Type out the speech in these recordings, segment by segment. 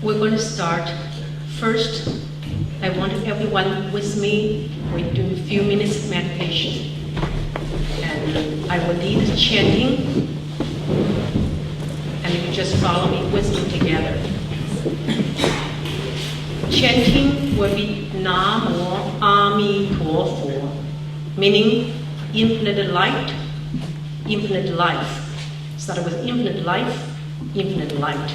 we're going to start. First, I want everyone with me. We do a few minutes meditation. And I will lead chanting. And you just follow me with me together. Chanting will be Namo Amitofo, meaning infinite light, infinite life. Start with infinite life, infinite light.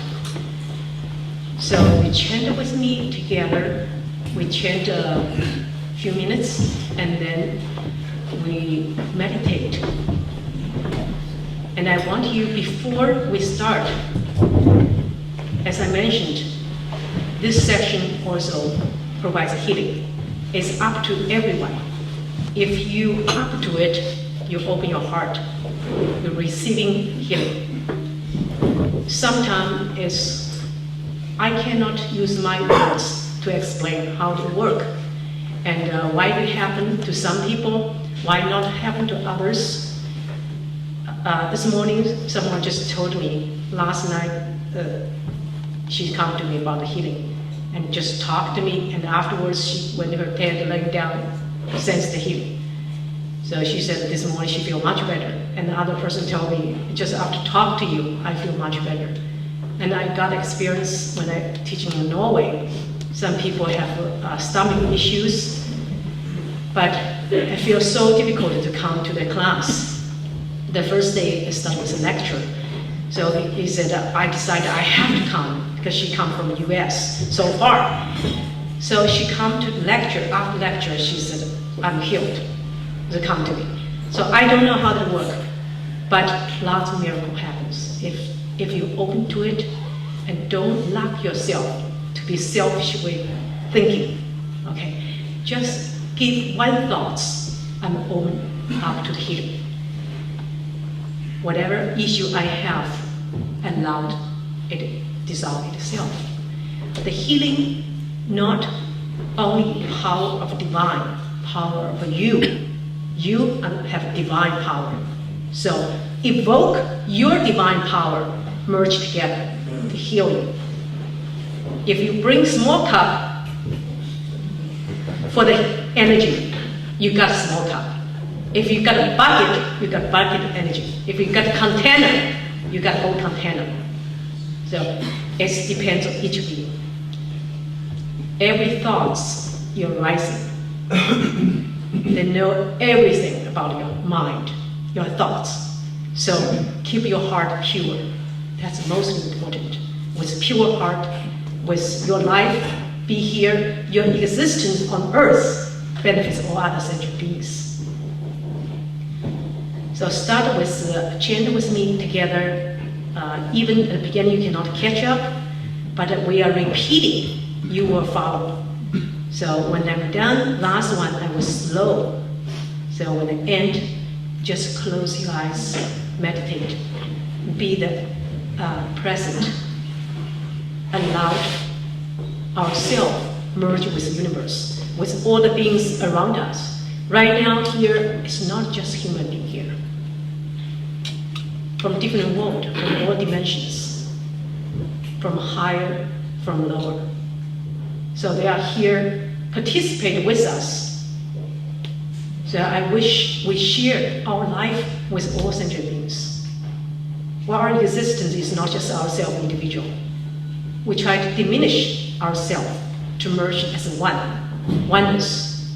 So we chant with me together. We chant a few minutes and then we meditate. And I want you, before we start, as I mentioned, this section also provides healing. It's up to everyone. If you up to it, you open your heart, you're receiving healing. Sometimes I cannot use my words to explain how to work and why it happened to some people, why not happen to others. This morning, someone just told me, last night, she came to me about the healing and just talked to me, and afterwards, when her head laying down, sensed the healing. So she said this morning she feels much better. And the other person told me, just after talk to you, I feel much better. And I got experience when I'm teaching in Norway. Some people have stomach issues, but I feel so difficult to come to the class. The first day I started with a lecture. So he said, I decided I have to come because she come from the US so far. So she come to lecture, after lecture she said, I'm healed. To come to me. So I don't know how to work, but lots of miracle happens. If you open to it and don't lock yourself to be selfish way thinking, okay? Just give one thoughts, I'm open up to the healing. Whatever issue I have, allowed it dissolve itself. The healing, not only power of divine, power of you. You have divine power. So evoke your divine power, merge together to heal you. If you bring small cup for the energy, you got small cup. If you got a bucket, you got bucket energy. If you got a container, you got whole container. So it depends on each of you. Every thoughts you're rising. They know everything about your mind, your thoughts. So keep your heart pure. That's most important. With pure heart, with your life, be here, your existence on earth benefits all other sentient beings. So start with, chant with me together. Even at the beginning you cannot catch up, but we are repeating, you will follow. So when I'm done, last one, I was slow. So when I end, just close your eyes, meditate, be the present, allow ourselves merge with the universe, with all the beings around us. Right now here, it's not just human being here. From different world, from all dimensions, from higher, from lower. So they are here, participate with us. So I wish we share our life with all sentient beings. Well, our existence is not just ourselves individual. We try to diminish ourselves to merge as oneness.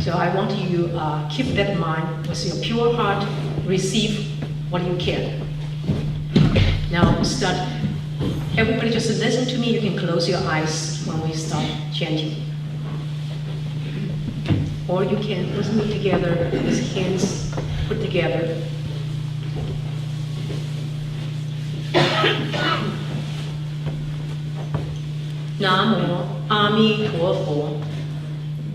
So I want you to keep that in mind with your pure heart, receive what you can. Now start. Everybody just listen to me. You can close your eyes when we start chanting. Or you can with me together, with hands put together. Namo Amitofo.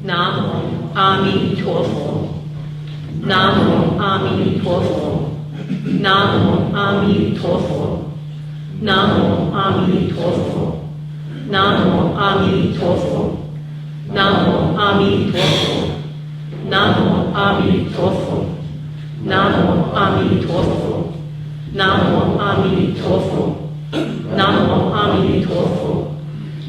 Namo Amitofo. Namo Amitofo. Namo Amitofo. Namo Amitofo. Namo Amitofo. Namo Amitofo. Namo Amitofo. Namo Amitofo. Namo Amitofo. Namo Amitofo.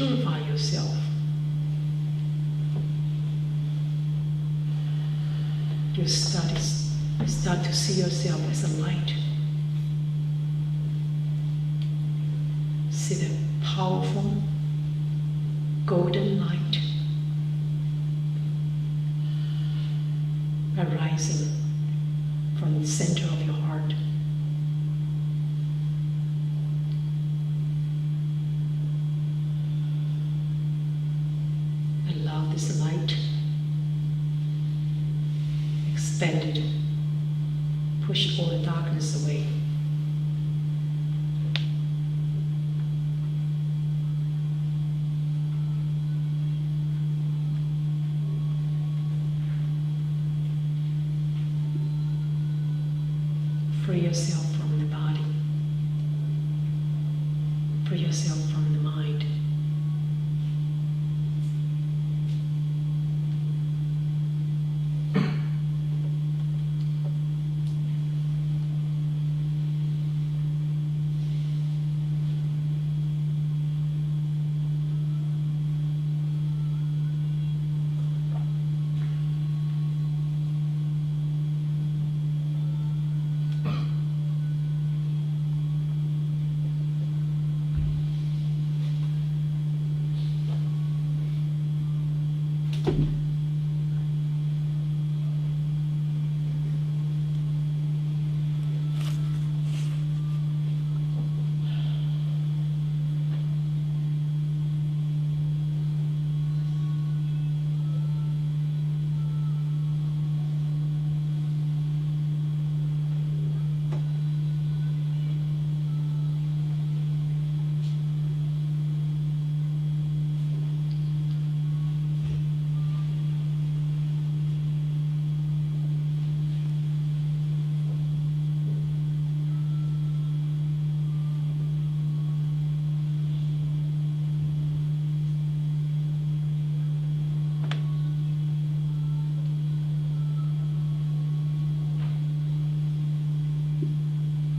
purify yourself. You start to see yourself as a light. See the powerful golden light arising from the center of your heart. Allow this light expanded, push all the darkness away. Free yourself from the body. Free yourself from the mind.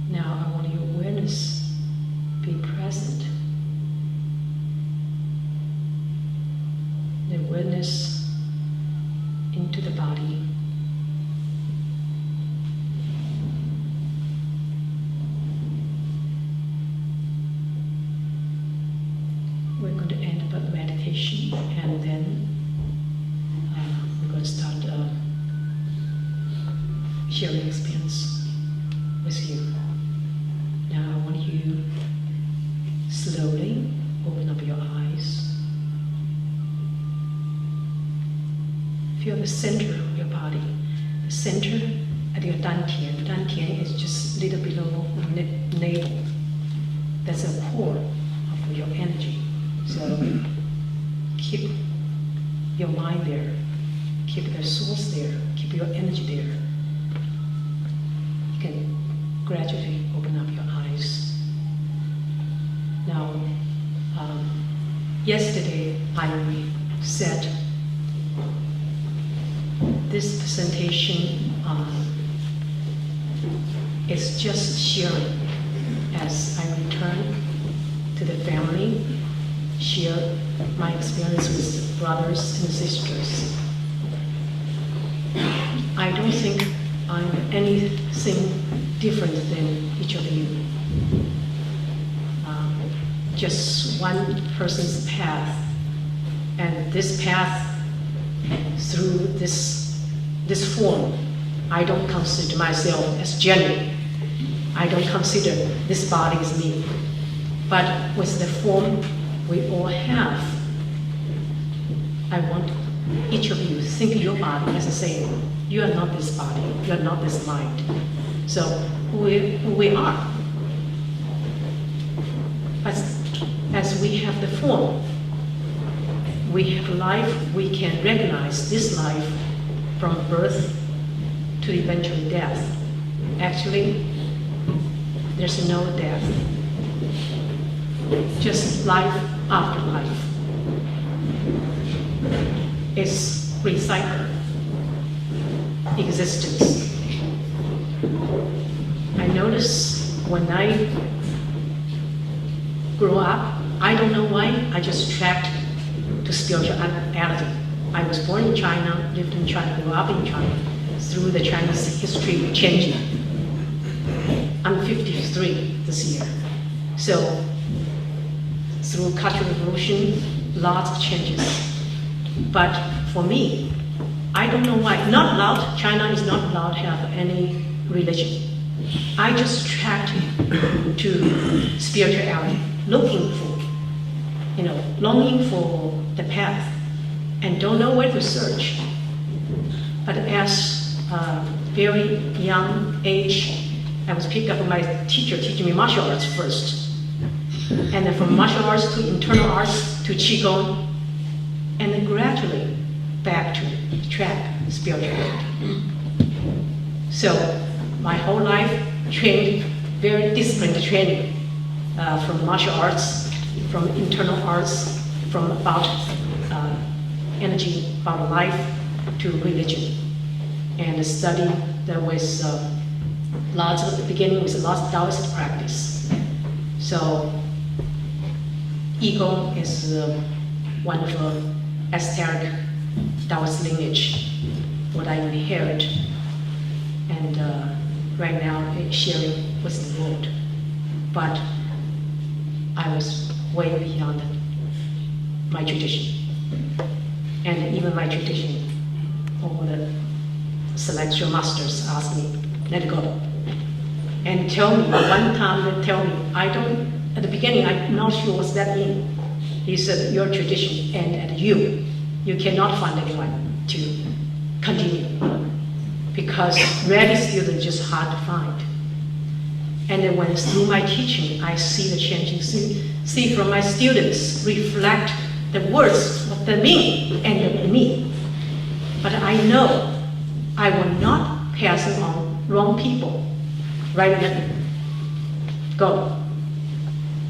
Now I want your awareness be present. The awareness into the body. We're going to end up with meditation, and then we're going to start sharing experience with you. Now I want you slowly open up your eyes. Feel the center of your body. The center at your dantian. Dantian is just a little below the navel. That's a core of your energy. So keep your mind there. Keep the source there. Keep your energy there. You can gradually open up your eyes. Now, yesterday I said this presentation is just sharing as I return to the family, share my experience with brothers and sisters. I don't think I'm anything different than each of you. Just one person's path, and this path through this form, I don't consider myself as Jenny. I don't consider this body as me. But with the form we all have, I want each of you to think of your body as the same. You are not this body. You are not this mind. So who we are. As we have the form, we have life, we can recognize this life from birth to eventual death. Actually, there's no death. Just life after life. It's recycled existence. I notice when I grow up, I don't know why, I just tracked to spirituality. I was born in China, lived in China, grew up in China, through the Chinese history changing. I'm 53 this year. So, through Cultural Revolution, lots of changes. But for me, I don't know why, not allowed, China is not allowed to have any religion. I just tracked to spirituality, looking for, longing for the path, and don't know where to search. But as a very young age, I was picked up by my teacher teaching me martial arts first. And then from martial arts to internal arts to Qigong, and then gradually back to track spirituality. So my whole life trained, very disciplined training from martial arts, from internal arts, from about energy, about life, to religion. And study, there was lots of, the beginning was lots of Taoist practice. So Qigong is one of the esoteric Taoist lineage, what I inherit, and right now sharing with the world. But I was way beyond my tradition. And even my tradition, all the celestial masters asked me, let go. And tell me, one time they tell me, at the beginning, I'm not sure what that means. He said, your tradition and you cannot find anyone to continue. Because ready students are just hard to find. And then when through my teaching, I see the changing, see from my students reflect the words, what they mean, and the me. But I know I will not pass it on wrong people. Right now, go.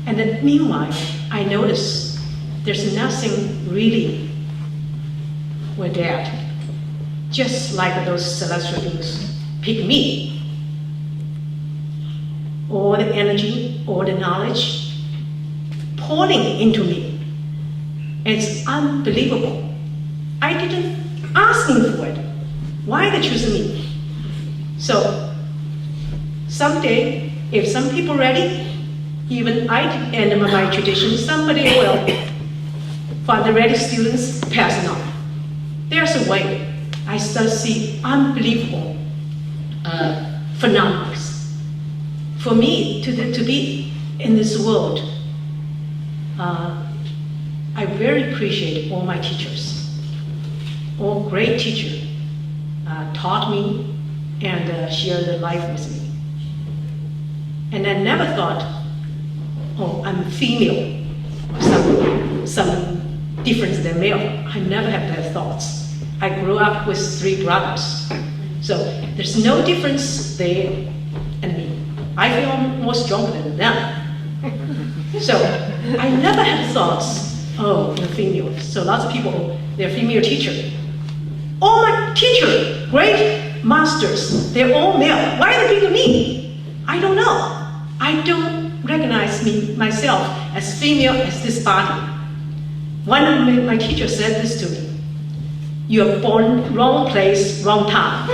And then meanwhile, I notice there's nothing really with that. Just like those celestial beings pick me. All the energy, all the knowledge pouring into me. It's unbelievable. I didn't ask him for it. Why they choose me? So someday, if some people ready, even I and my tradition, somebody will find the ready students, pass it on. There's a way. I start to see unbelievable phenomena. For me, to be in this world, I very appreciate all my teachers. All great teachers taught me and shared their life with me. And I never thought, oh, I'm female, some difference than male. I never had that thoughts. I grew up with 3 brothers. So there's no difference there and me. I feel I'm more stronger than them. So I never had thoughts, oh, you're female. So lots of people, they're female teacher. All my teachers, great masters, they're all male. Why are they picking me? I don't know. I don't recognize myself as female as this body. One of my teachers said this to me. You are born wrong place, wrong time.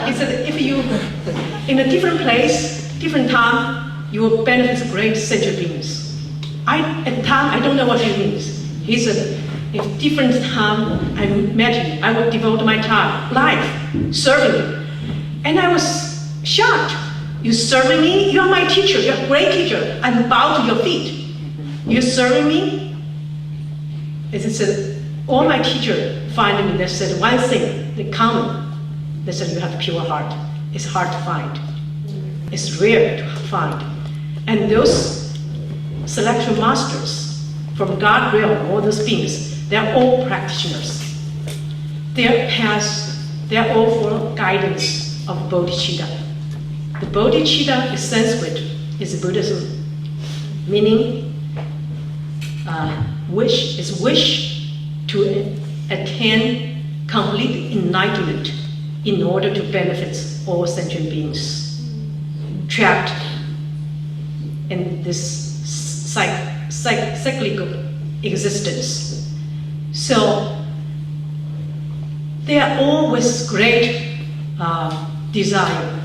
He said, if you in a different place, different time, you will benefit great sentient beings. At the time, I don't know what he means. He said, if different time I met you, I would devote my time, life, serving you. And I was shocked. You serving me? You're my teacher. You're a great teacher. I'm bowed to your feet. You're serving me? It said, all my teachers find me, they said one thing, the common. They said, you have a pure heart. It's hard to find. It's rare to find. And those celestial masters from God realm, all those beings, they're all practitioners. Their paths, they're all for guidance of bodhicitta. The bodhicitta is Sanskrit, is Buddhism, meaning wish to attain complete enlightenment in order to benefit all sentient beings trapped in this cyclical existence. So they are always great desire.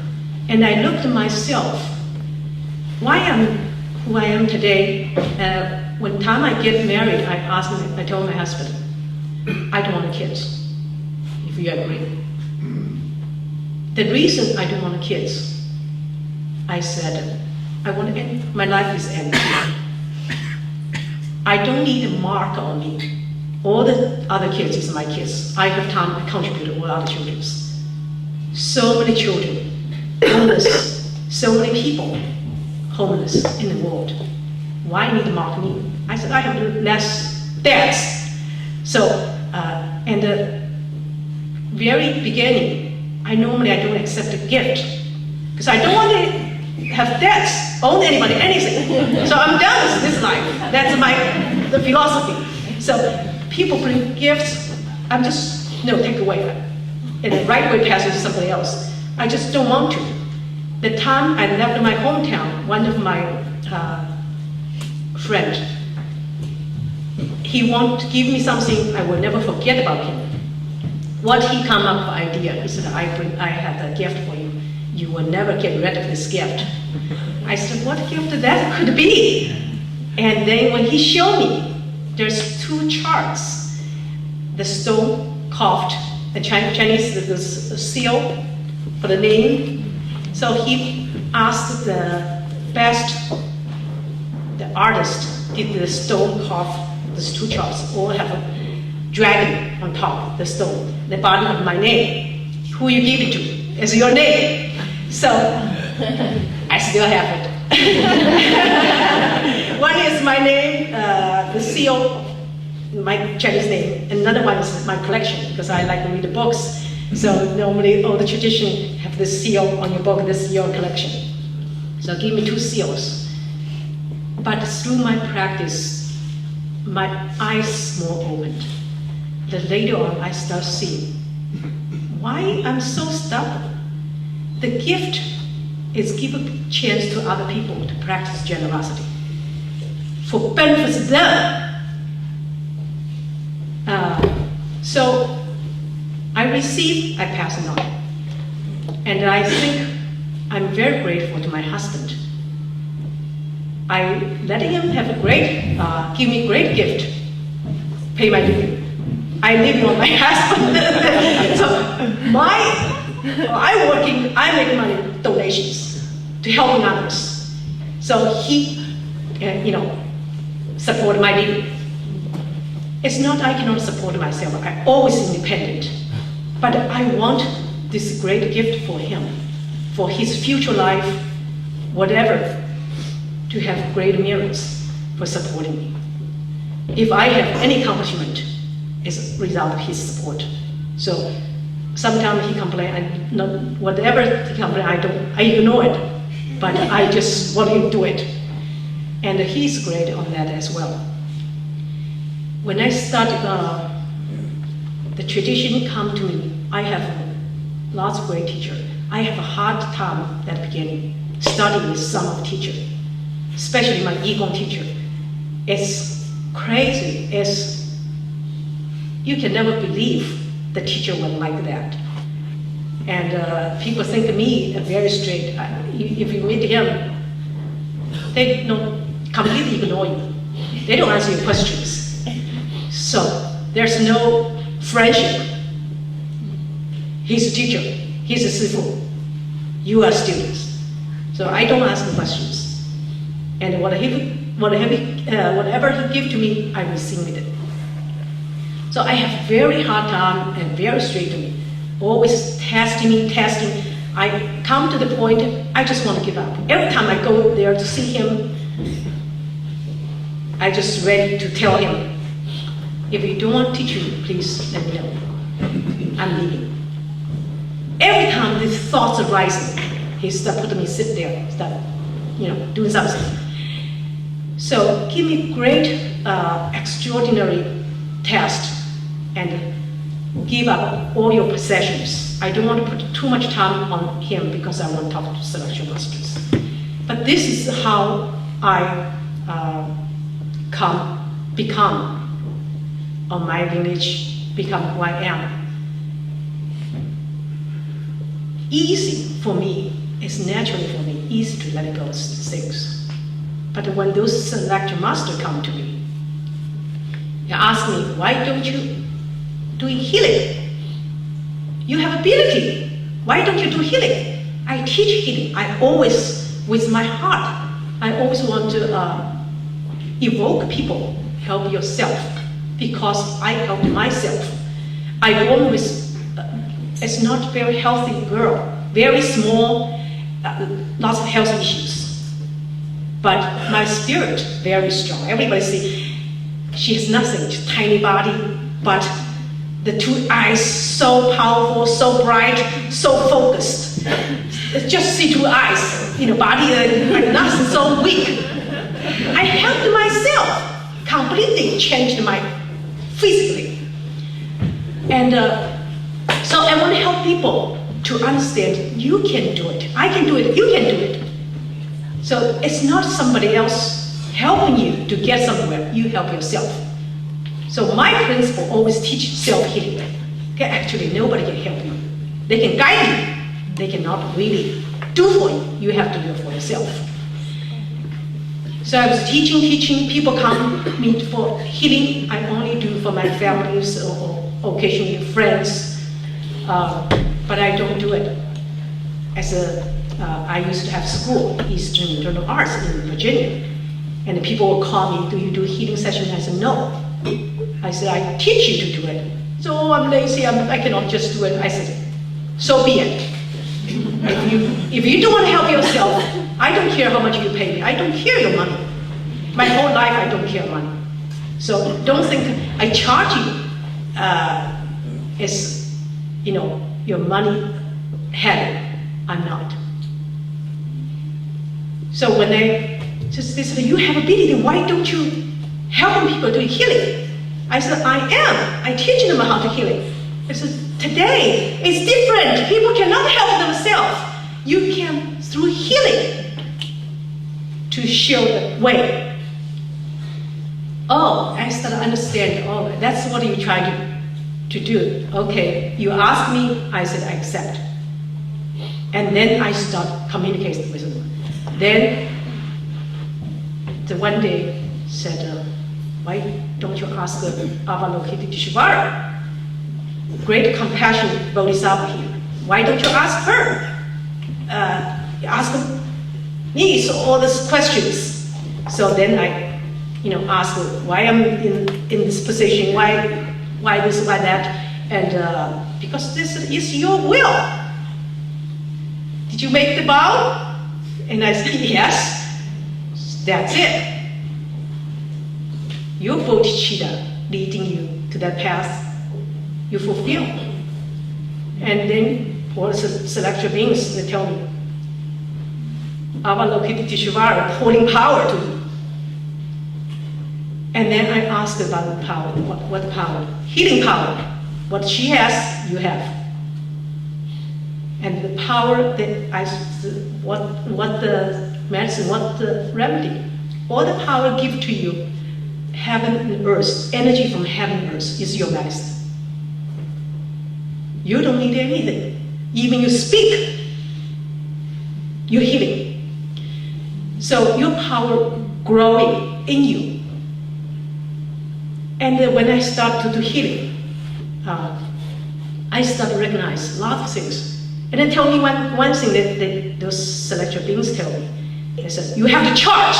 And I looked at myself, why I'm who I am today. When time I get married, I told my husband, I don't want kids, if you agree. The reason I don't want kids, I said, I want to end, my life is empty. I don't need a mark on me. All the other kids is my kids. I have time to contribute to all other children. So many children, homeless, so many people homeless in the world. Why need to mark me? I said, I have less dads. So, in the very beginning, I don't accept a gift because I don't want to have debts, own anybody, anything. So I'm done with this life. That's the philosophy. So people bring gifts, I'm just, take away. In the right way, pass it to somebody else. I just don't want to. The time I left my hometown, one of my friends, he wanted to give me something I will never forget about him. What he come up with idea, he said, I have a gift for you. You will never get rid of this gift. I said, what gift that could be? And then when he showed me, there's 2 charts. The stone carved, the Chinese the seal for the name. So he asked the artist did the stone carve these 2 charts, all have a dragon on top, the stone, the bottom of my name. Who you give it to is your name. So I still have it. One is my name, the seal, my Chinese name. Another one is my collection because I like to read the books. So normally all the tradition have the seal on your book, this is your collection. So give me 2 seals. But through my practice, my eyes more opened. Then later on, I start seeing why I'm so stubborn. The gift is give a chance to other people to practice generosity for benefits of them. So I receive, I pass it on. And I think I'm very grateful to my husband. I let him have a great, give me great gift, pay my living. I live on my husband. So I'm working, I make money donations to helping others. So he, support my living. It's not I cannot support myself. I'm always independent. But I want this great gift for him, for his future life, whatever, to have great merits for supporting me. If I have any accomplishment, it's a result of his support. So sometimes he complains, whatever he complains, I ignore it, but I just want him to do it. And he's great on that as well. When I started, the tradition come to me, I have lots of great teachers. I have a hard time at the beginning, studying with some of teachers, especially my Yigong teacher. It's crazy. You can never believe the teacher was like that. And people think of me very straight. If you meet him, they don't completely ignore you. They don't answer your questions. So there's no friendship. He's a teacher, he's a sifu. You are students. So I don't ask him questions. And whatever he give to me, I receive it. So I have very hard time and very straight to me. Always testing me. I come to the point, I just want to give up. Every time I go there to see him, I just ready to tell him, if you don't want to teach me, please let me know. I'm leaving. Every time these thoughts arise, he start putting me sit there, start, doing something. So give me great, extraordinary test and give up all your possessions. I don't want to put too much time on him because I want to talk to selection masters. But this is how I become, or my lineage become who I am. Easy for me, it's naturally for me, easy to let go of things. But when those select master come to me, they ask me, why don't you do healing? You have ability, why don't you do healing? I teach healing. I always, with my heart, I always want to evoke people, help yourself, because I help myself. I born with, it's not very healthy girl, very small, lots of health issues. But my spirit, very strong. Everybody see, she has nothing, tiny body, but the two eyes so powerful, so bright, so focused. Just see two eyes, body like nothing, so weak. I helped myself, completely changed my physically. And so I want to help people to understand you can do it. I can do it, you can do it. So it's not somebody else helping you to get somewhere, you help yourself. So my principle always teach self-healing. Okay, actually, nobody can help you. They can guide you. They cannot really do for you. You have to do it for yourself. So I was teaching, people come meet for healing. I only do for my families or occasionally friends, but I don't do it. I used to have school, Eastern Internal Arts in Virginia, and the people would call me, do you do healing session? I said, no. I said, I teach you to do it. So I'm lazy, I cannot just do it. I said, so be it. If you don't want to help yourself, I don't care how much you pay me. I don't care your money. My whole life, I don't care money. So don't think I charge you as, your money headed. I'm not. So when they said, you have ability, why don't you help people do healing? I said, I am. I teach them how to healing. I said, today it's different. People cannot help themselves. You can, through healing, to show the way. Oh, I started to understand, oh, that's what you try to do. Okay, you ask me, I said, I accept. And then I start communicating with them. Then, the one day said, why don't you ask Avalokiteshvara, great compassion Bodhisattva here? Why don't you ask her? You ask me so all these questions. So then I, ask her why I'm in this position, why this, why that, and because this is your will. Did you make the vow? And I said, yes. That's it. Your bodhicitta leading you to that path, you fulfill. And then all the celestial beings, they tell me, Avalokiteshvara holding power to you. And then I asked about the power. What power? Healing power. What she has, you have. And the power that what the medicine, what the remedy, all the power give to you, heaven and earth, energy from heaven and earth is your medicine. You don't need anything. Even you speak, you're healing. So your power growing in you. And when I start to do healing, I start to recognize a lot of things. And then tell me one thing that those celestial beings tell me. They said, you have to charge.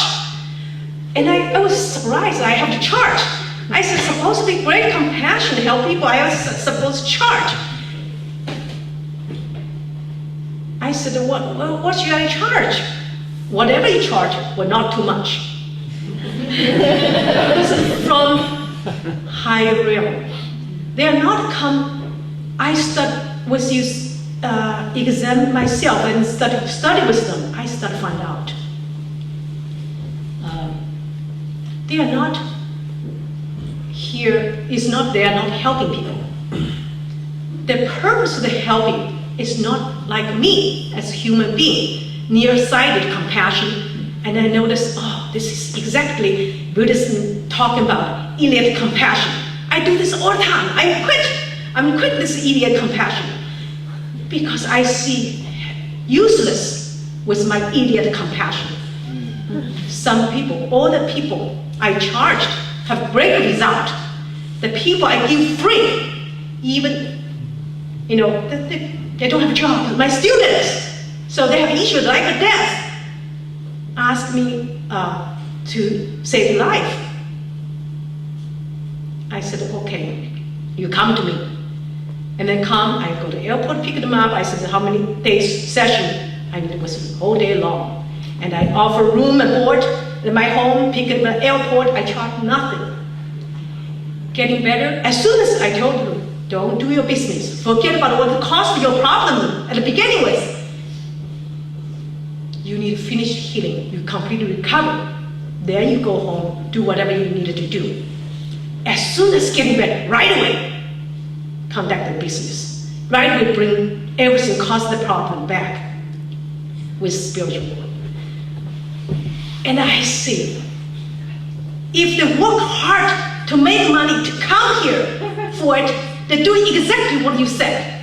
And I was surprised, I have to charge. I said, supposed to be great compassion to help people, I was supposed to charge. I said, what should I charge? Whatever you charge, but not too much. This is from higher realm. They are not I start with you, examine myself and study with them. I start to find out. They are not here, they are not helping people. The purpose of the helping is not like me as a human being, nearsighted compassion, And I noticed, oh, this is exactly Buddhism talking about idiot compassion. I do this all the time. I'm quit this idiot compassion because I see useless with my idiot compassion. Some people, all the people I charged have great result. The people I give free, even, they don't have a job. My students, so they have issues like a death, ask me to save life. I said, okay, you come to me. And then I go to the airport, pick them up. I said, how many days session? And it was a whole day long. And I offer room and board in my home, pick them at the airport. I charge nothing. Getting better. As soon as I told them, don't do your business. Forget about what caused your problem at the beginning with. You need to finish healing. You completely recover. Then you go home, do whatever you needed to do. As soon as getting better, right away, conduct the business. Right away, bring everything caused the problem back with spiritual work. And I see, if they work hard to make money to come here for it, they're doing exactly what you said.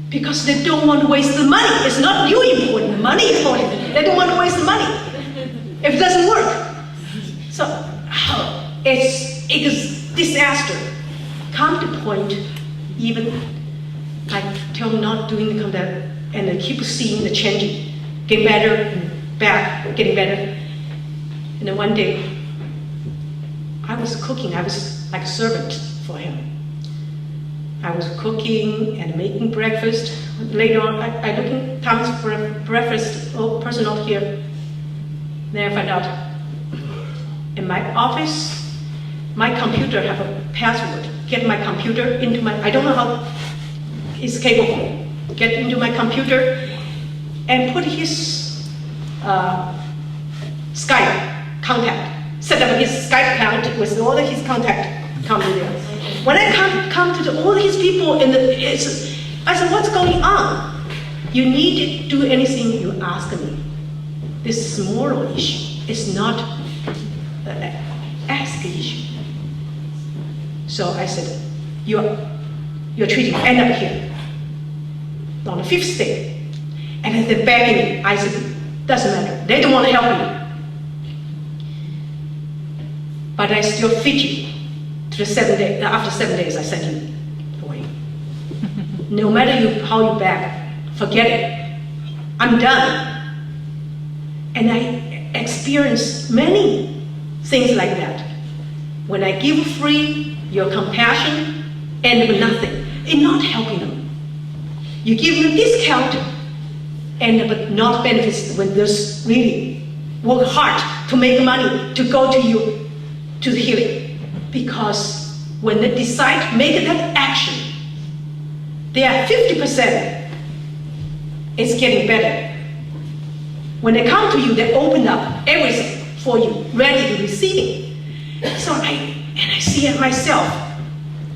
Because they don't want to waste the money. It's not you important, money important. They don't want to waste the money if it doesn't work. So it's disaster. Come to point, even I tell them not doing the conduct, and they keep seeing the changing, get better and back, getting better. And then one day, I was cooking. I was like a servant for him. I was cooking and making breakfast. Later on, I looking times for breakfast. Oh, person not here. Then I find out in my office, my computer have a password. Get my computer into my. I don't know how it's capable. Get into my computer and put his Skype contact. Set up his Skype account with all of his contact. Come to there. When I come to all these people, I said, what's going on? You need to do anything you ask me. This is a moral issue. It's not an ask issue. So I said, you're treating me, end up here. On the 5th day. And then they're begging me. I said, doesn't matter. They don't want to help me. But I still fit you. To the 7 days, after 7 days, I sent you away. No matter how you beg, forget it. I'm done. And I experienced many things like that. When I give free, your compassion end with nothing. It's not helping them. You give them a discount, but not benefits when there's really work hard to make money to go to you to the healing. Because when they decide to make that action, they are 50%. It's getting better. When they come to you, they open up everything for you, ready to receive it. So I see it myself.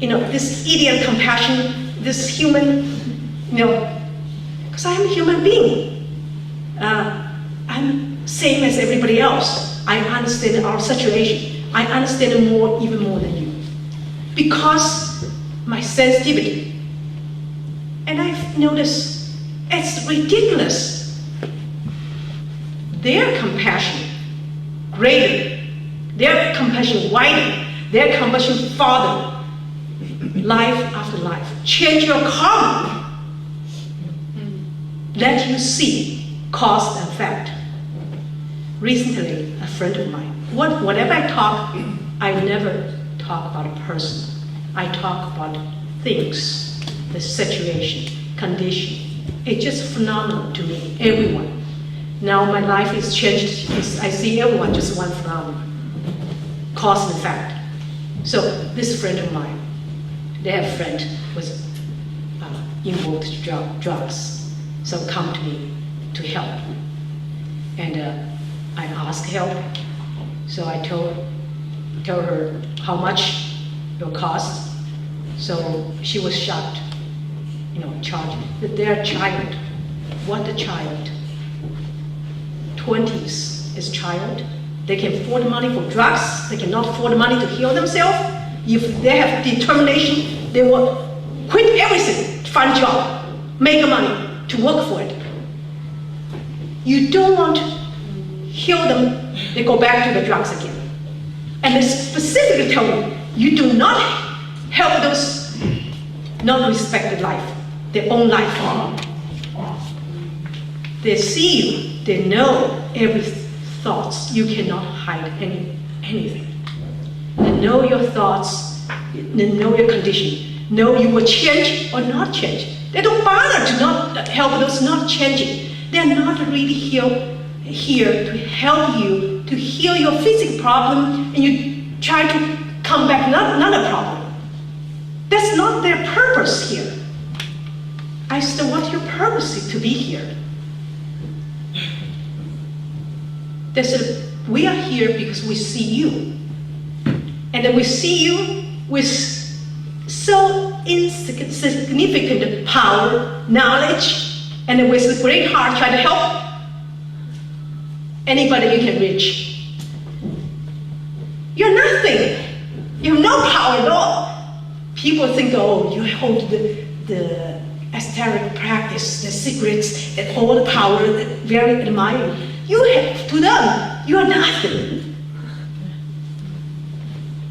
This idiot compassion, this human, because I'm a human being. I'm same as everybody else. I understand our situation. I understand even more than you. Because my sensitivity. And I've noticed it's ridiculous. Their compassion greater, their compassion wider, their compassion farther, life after life. Change your karma. Let you see cause and effect. Recently, a friend of mine, whatever I talk, I never talk about a person. I talk about things, the situation, condition. It's just phenomenal to me, everyone. Now my life is changed. I see everyone just one phenomenon, cause and effect. So this friend of mine, their friend was involved in drugs, so come to me to help. And I asked help. So I told her how much it will cost. So she was shocked, charged that their child, what a child, 20s as child. They can afford money for drugs. They cannot afford money to heal themselves. If they have determination, they will quit everything to find a job, make money, to work for it. You don't want to heal them, they go back to the drugs again. And they specifically tell you, you do not help those not respected life, their own life. They see you, they know every thoughts. You cannot hide anything. They know your thoughts, they know your condition, know you will change or not change. They don't bother to not help those not changing. They're not really here to help you to heal your physical problem, and you try to come back another problem. That's not their purpose here. I said, what's your purpose to be here? They said, we are here because we see you. And then we see you with so insignificant power, knowledge, and with a great heart try to help anybody you can reach. You're nothing. You have no power at all. People think, oh, you hold the esoteric practice, the secrets, and all the power that very admire. You have, to them, you are nothing.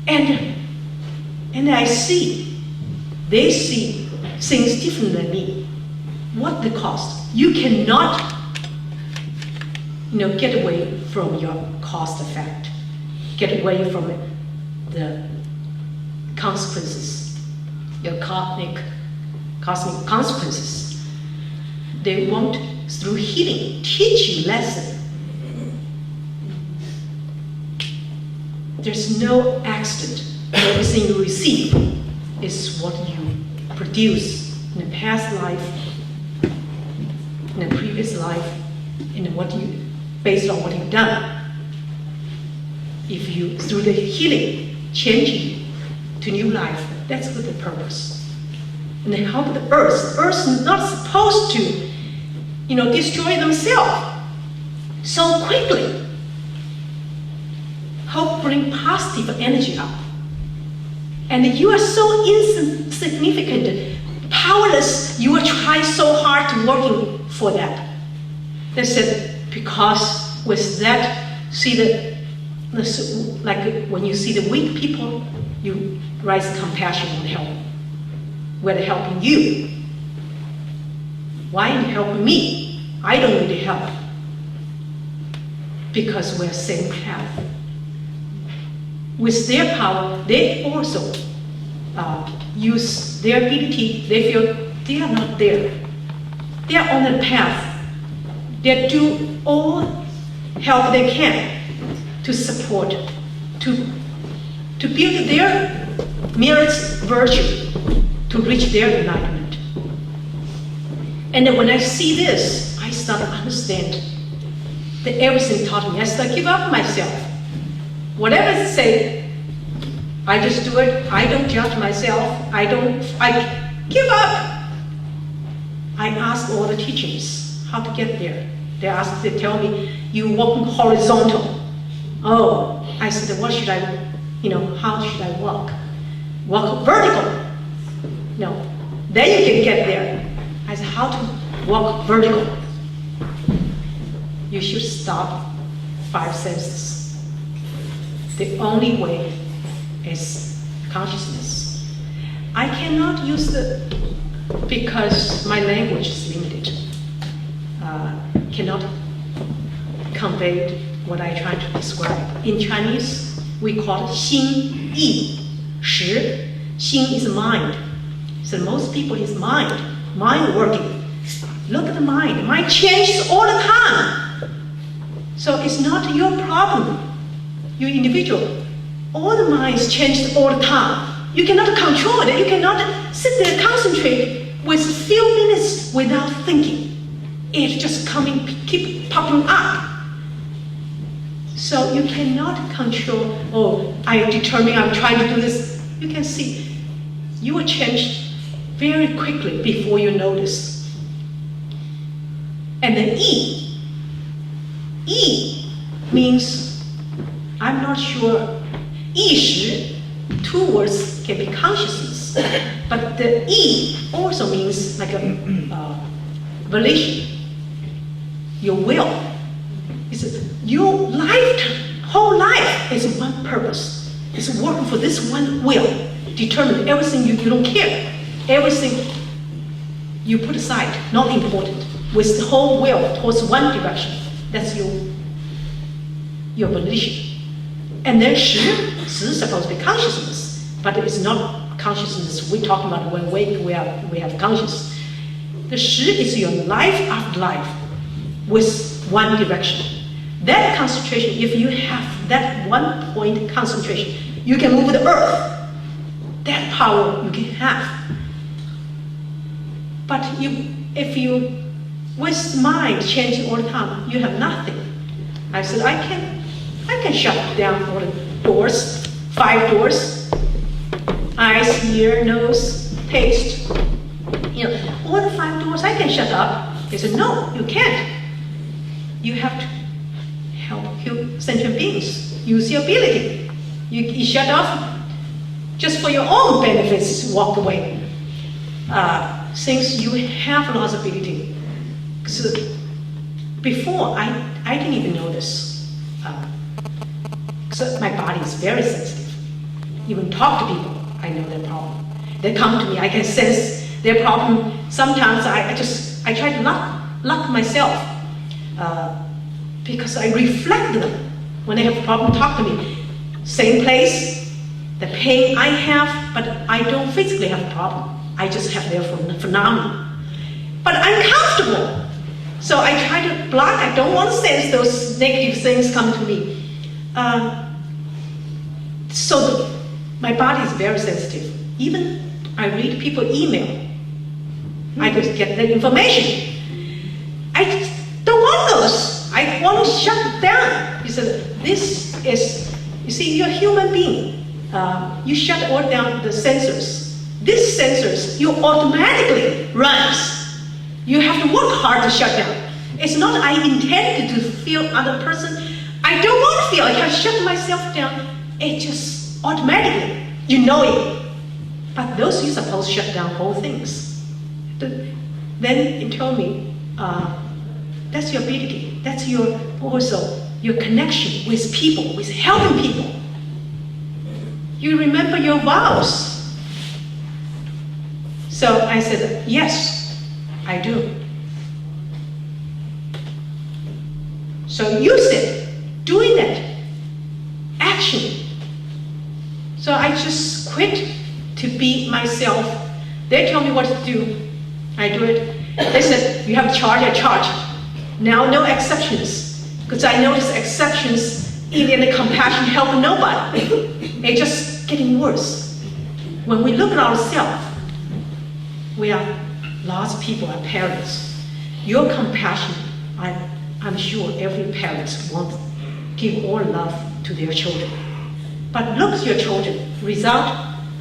And I see, they see things different than me. What the cost? You cannot, get away from your cost effect. Get away from the consequences, your cosmic consequences. They want, through healing, teach you lesson. There's no accident. Everything you receive is what you produce in the past life, in the previous life, based on what you've done. If you, through the healing, change you to new life, that's what the purpose. And they help the earth. The earth is not supposed to, destroy themselves so quickly. Help bring positive energy up. And you are so insignificant, powerless, you will try so hard to working for that. They said, because with that, like when you see the weak people, you rise compassion and help. We're helping you. Why are you helping me? I don't need help. Because we're same path. With their power, they also use their ability. They feel they are not there. They are on the path. They do all help they can to support, to build their merits virtue, to reach their enlightenment. And then when I see this, I start to understand that everything taught me. I start to give up myself. Whatever they say, I just do it. I don't judge myself. I give up. I ask all the teachings how to get there. They tell me, you walk horizontal. Oh, I said, what should I, how should I walk? Walk vertical. No, then you can get there. I said, how to walk vertical? You should stop 5 senses. The only way is consciousness. I cannot use because my language is limited. Cannot convey what I try to describe. In Chinese, we call it 心意识. 心 is mind. So most people is mind working. Look at the mind. Mind changes all the time. So it's not your problem, you individual. All the minds change all the time. You cannot control it. You cannot sit there and concentrate with a few minutes without thinking. It's just keep popping up. So you cannot control, oh, I determine I'm trying to do this. You can see, you will change very quickly before you notice. And the E means, I'm not sure, 意识, 2 words can be consciousness, but the E also means like a volition, your will. It's your whole life is one purpose. It's working for this one will. Determine everything you don't care. Everything you put aside, not important. With the whole will towards one direction. That's your volition. And then 识 is supposed to be consciousness, but it's not consciousness we're talking about when we have consciousness. The 识 is your life after life with one direction. That concentration, if you have that one point concentration, you can move the earth. That power you can have. But if you, with mind changing all the time, you have nothing. I said, I can shut down all the doors, 5 doors, eyes, ear, nose, taste. All the 5 doors I can shut up. They said, no, you can't. You have to help sentient beings. Use your ability. You shut off just for your own benefits, walk away. Since you have lots of ability. So before, I didn't even know this. So my body is very sensitive. Even talk to people, I know their problem. They come to me, I can sense their problem. Sometimes I try to lock myself because I reflect them. When they have a problem, talk to me. Same place, the pain I have, but I don't physically have a problem. I just have their phenomenon. But I'm comfortable. So I try to block. I don't want to sense those negative things come to me. My body is very sensitive. Even I read people email. I just get the information. I don't want those. I want to shut it down. He said, this is, you see, you're a human being. You shut all down the sensors. These sensors, you automatically runs. You have to work hard to shut down. It's not I intended to feel other person. I don't want to feel. I have shut myself down. It just automatically, you know it. But those you're supposed to shut down whole things. Then it told me, that's your ability. That's your also your connection with people, with helping people. You remember your vows. So I said, yes, I do. So use it, doing it, action. So I just quit to be myself. They tell me what to do, I do it. They said, you have to charge, I charge. Now no exceptions, because I notice exceptions, even the compassion help nobody. It's just getting worse. When we look at ourselves, we are lots of people are parents. Your compassion, I'm sure every parent wants to give all love to their children. But look at your children, result,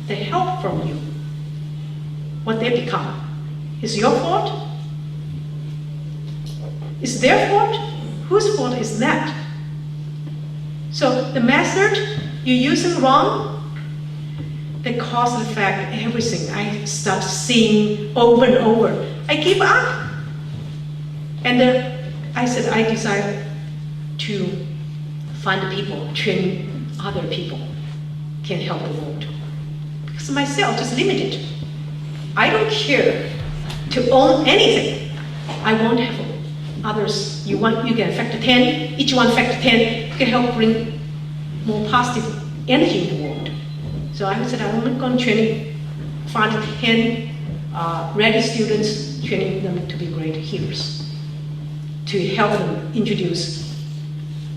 the help from you. What they become. Is your fault? Is their fault? Whose fault is that? So the method you're using wrong, the cause and effect, everything, I start seeing over and over. I give up. And then I said, I desire to find people, train other people, can help the world. Because myself is limited. I don't care to own anything. I won't have others. You can affect 10, each one affect 10, you can help bring more positive energy in the world. So I said, I'm going to find 10 ready students, training them to be great healers, to help them introduce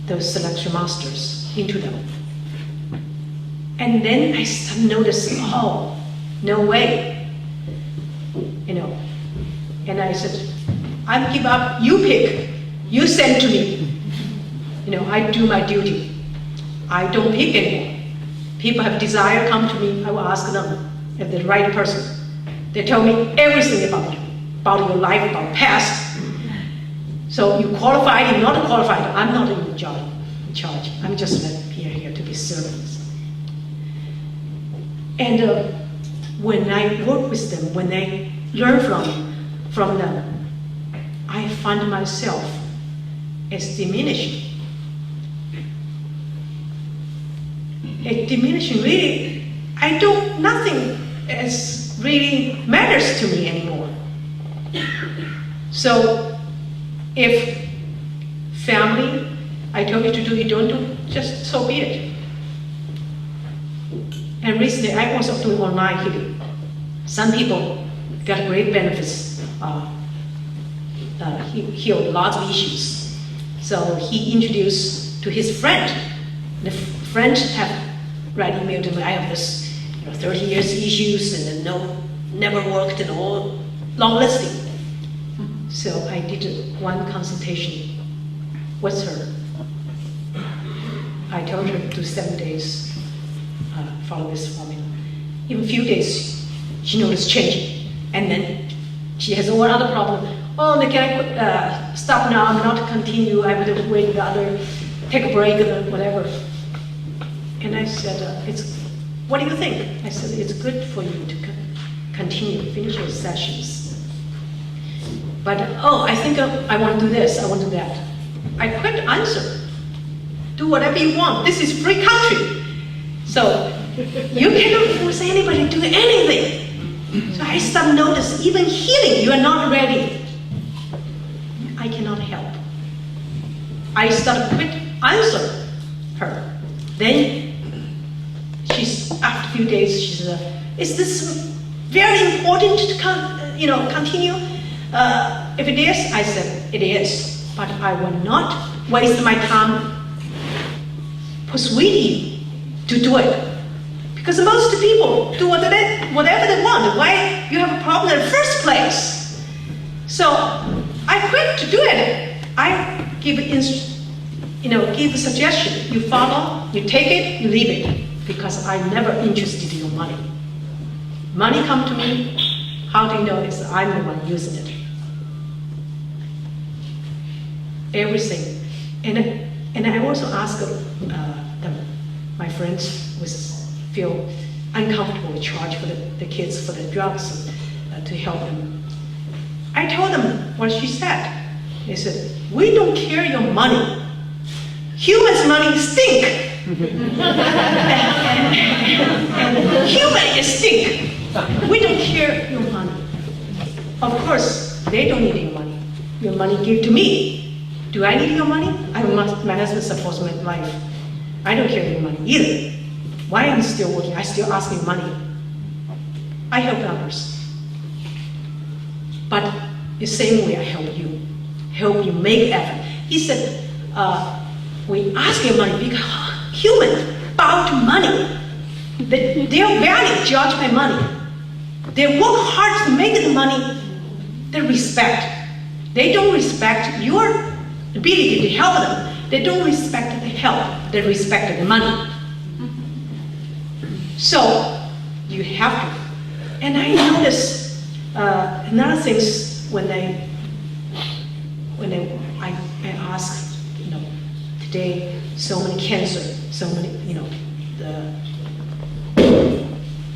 those selection masters into them. And then I started noticing, oh, no way, And I said, I give up, you pick, you send to me. I do my duty. I don't pick anymore. People have desire, come to me, I will ask them if they're the right person. They tell me everything about you, about your life, about past. So you qualified, you're not qualified, I'm not in charge. I'm just here to be servants. And when I work with them, when I learn from them, I find myself as diminishing. Diminishing, really, nothing as really matters to me anymore. So if family, I told you to do, you don't do, just so be it. And recently I was doing online healing. Some people got great benefits, healed lots of issues. So he introduced to his friend. The friend have write email to me, I have this 30 years issues and then never worked and all, long listing. So I did one consultation with her. I told her to do 7 days, follow this formula. In a few days, she noticed changing. And then she has all other problem. Oh, can I stop now, I'm not continue, I would wait the other, take a break or whatever. And I said, what do you think? I said, it's good for you to continue, finish your sessions. But, I think I want to do this, I want to do that. I quit answer. Do whatever you want. This is free country. So you cannot force anybody to do anything. So I start notice, even healing, you are not ready. I cannot help. I start quit answer her. Then after a few days, she said, is this very important to continue? If it is, I said, it is. But I will not waste my time persuading you to do it. Because most people do whatever they want. Why you have a problem in the first place? So I quit to do it. I give a suggestion. You follow, you take it, you leave it. Because I'm never interested in your money. Money come to me, how do you know it's I'm the one using it? Everything. And I also ask them, my friends feel uncomfortable to charge for the kids for the drugs to help them. I told them what she said. They said, we don't care your money. Humans' money stink. and human is stink. We don't care your money. Of course, they don't need your money. Your money give to me. Do I need your money? My husband supports my life. I don't care your money either. Why am I still working? I still asking money. I help others. But the same way I help you make effort. He said, we ask your money because humans bow to money. Their value judged by money. They work hard to make the money. They respect. They don't respect your ability to help them. They don't respect the help. They respect the money. So you have to. And I notice another things when I ask, today so many cancer, so many,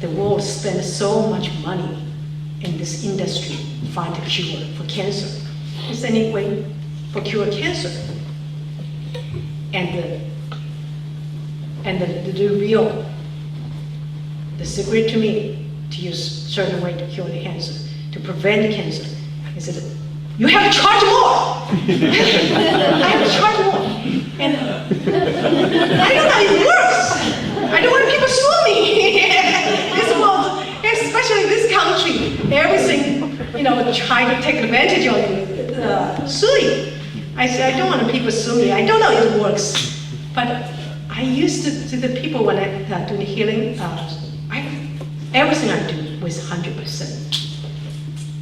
the world spends so much money in this industry to find a cure for cancer. Is there any way for cure cancer? And the secret to me to use certain way to cure the cancer, to prevent cancer, is that you have to charge more. I have to charge more. And I don't know how it works. I don't want people to sue me. This world, especially this country, everything, try to take advantage of you, suing. I said, I don't want people to sue me. I don't know if it works. But I used to the people when I do the healing, everything I do was 100%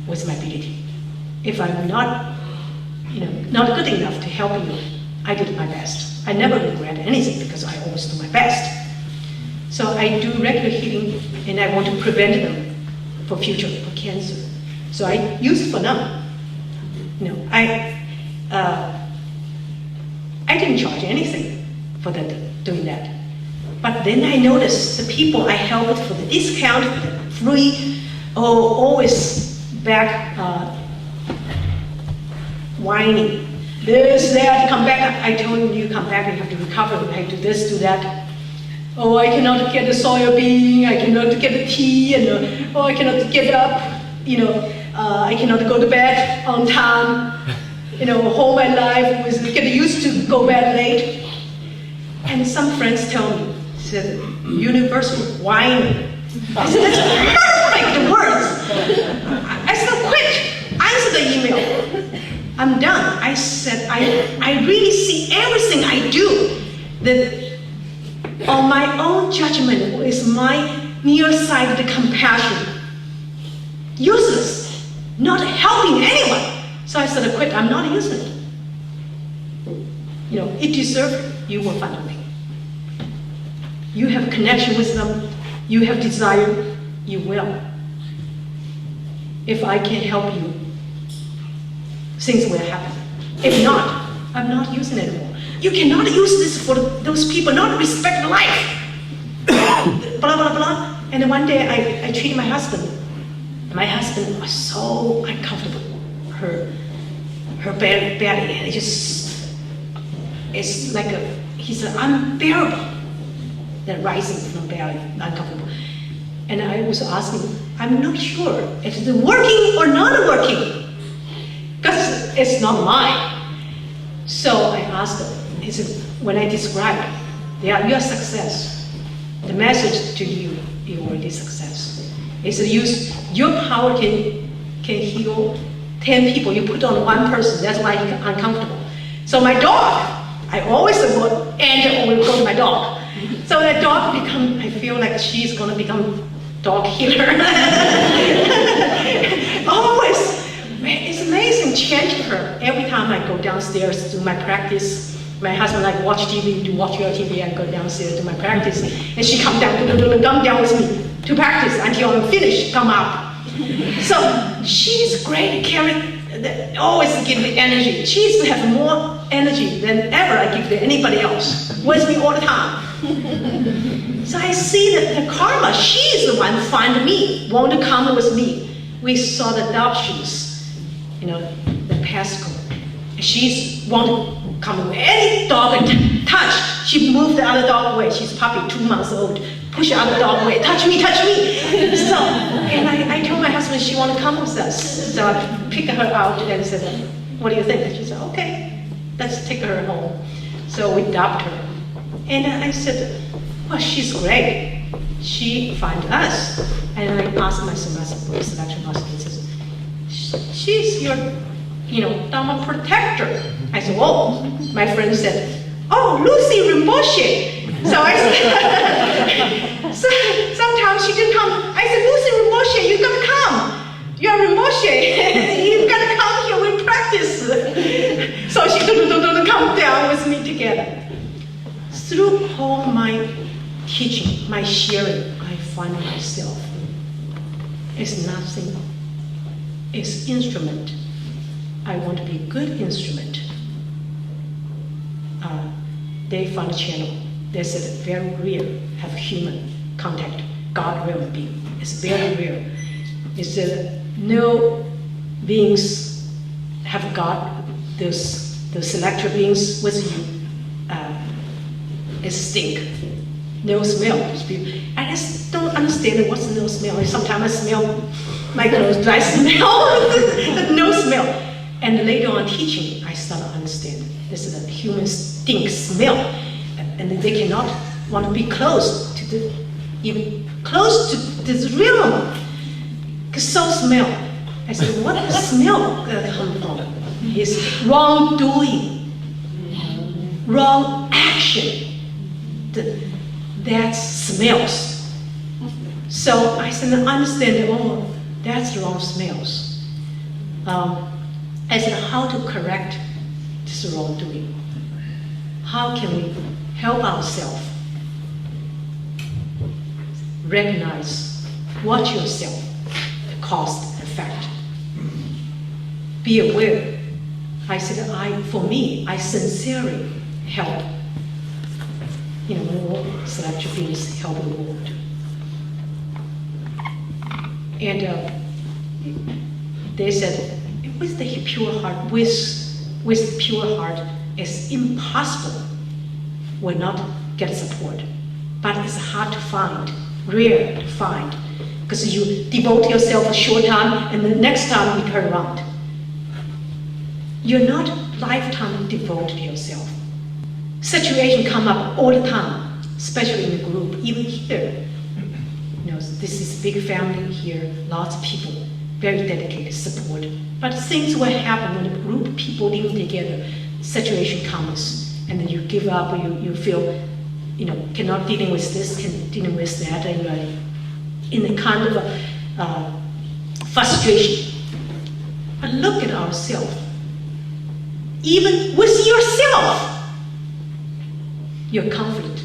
with my ability. If I'm not good enough to help you, I did my best. I never regret anything because I always do my best. So I do regular healing and I want to prevent them for future, for cancer. So I use it for them. I didn't charge anything for that, doing that. But then I noticed the people I helped for the discount, for the free, always back whining. This, that, come back. I told you come back, you have to recover, you have to do this, do that. Oh, I cannot get the soya bean, I cannot get the tea, and I cannot get up, I cannot go to bed on time. Whole my life was get used to go bed late. And some friends tell me, said, universal whining. I said, that's perfect words. I said, quick, answer the email. I'm done. I said, I really see everything I do that on my own judgment is my nearsighted compassion. Useless, not helping anyone. So I said, quit, I'm not using it. It deserves, you will find me. You have connection with them, you have desire, you will. If I can help you, things will happen. If not, I'm not using it anymore. You cannot use this for those people not respect life. Blah, blah, blah. And one day I treated my husband. My husband was so uncomfortable. Her belly, and it's like he's unbearable. That rising from belly, uncomfortable. And I was asking, I'm not sure if it's working or not working, because it's not mine. So I asked him, he said, when I described your success, the message to you, you already success. He said, your power can heal 10 people. You put on one person, that's why you're uncomfortable. So my dog, I always will end or will go to my dog. So that dog I feel like she's gonna become dog healer. Always, it's amazing, changing her. Every time I go downstairs to my practice, my husband watch TV, to watch your TV, I go downstairs to my practice, and she come down with me to practice until I'm finished, come up. So she's great, always give me energy. She used to have more energy than ever I give to anybody else. With me all the time. So I see that the karma, she's the one find me, want to come with me. We saw the adoptions, the Pascal. She's want to come with any dog and touch. She moved the other dog away. She's puppy, 2 months old. Push the other dog away. Touch me, touch me. So, and I told my husband she want to come with us. So I picked her out and said, what do you think? And she said, okay, let's take her home. So we adopt her. And I said, well, she's great. She find us. And I asked my selection master, she's your, Dharma protector. I said, oh, my friend said, oh, Lucy Rinpoche. So I said, so sometimes she didn't come. I said, Lucy Rinpoche, you gotta come. You're Rinpoche. You gotta come here, we practice. So she don't come down with me together. Through all my teaching, my sharing, I find myself. It's nothing. It's instrument. I want to be a good instrument. They found a channel. They said very rare have human contact, God realm being. It's very rare. It said no beings have God, those selector beings with you. It stink. No smell. I just don't understand what's no smell. Sometimes I smell my clothes, dry smell, no smell. And later on teaching, I started to understand this is a human stink smell, and they cannot want to be close to close to this realm. Cause so smell. I said, what does smell come from? It's wrongdoing, wrong action. That smells. So I said, I understand. Oh, that's wrong smells. I said, how to correct this wrongdoing? How can we help ourselves? Recognize, watch yourself, the cause and effect. Be aware I said, for me, I sincerely help, more celestial beings help the world. And they said, with the pure heart, with pure heart, it's impossible will not get support. But it's hard to find, rare to find, because you devote yourself a short time and the next time you turn around. You're not lifetime devoted to yourself. Situation come up all the time, especially in the group, even here. This is a big family here, lots of people, very dedicated support. But things will happen when a group of people living together, situation comes, and then you give up, or you feel, cannot dealing with this, dealing with that, and you're in a kind of a frustration. But look at ourselves. Even with yourself, you're conflict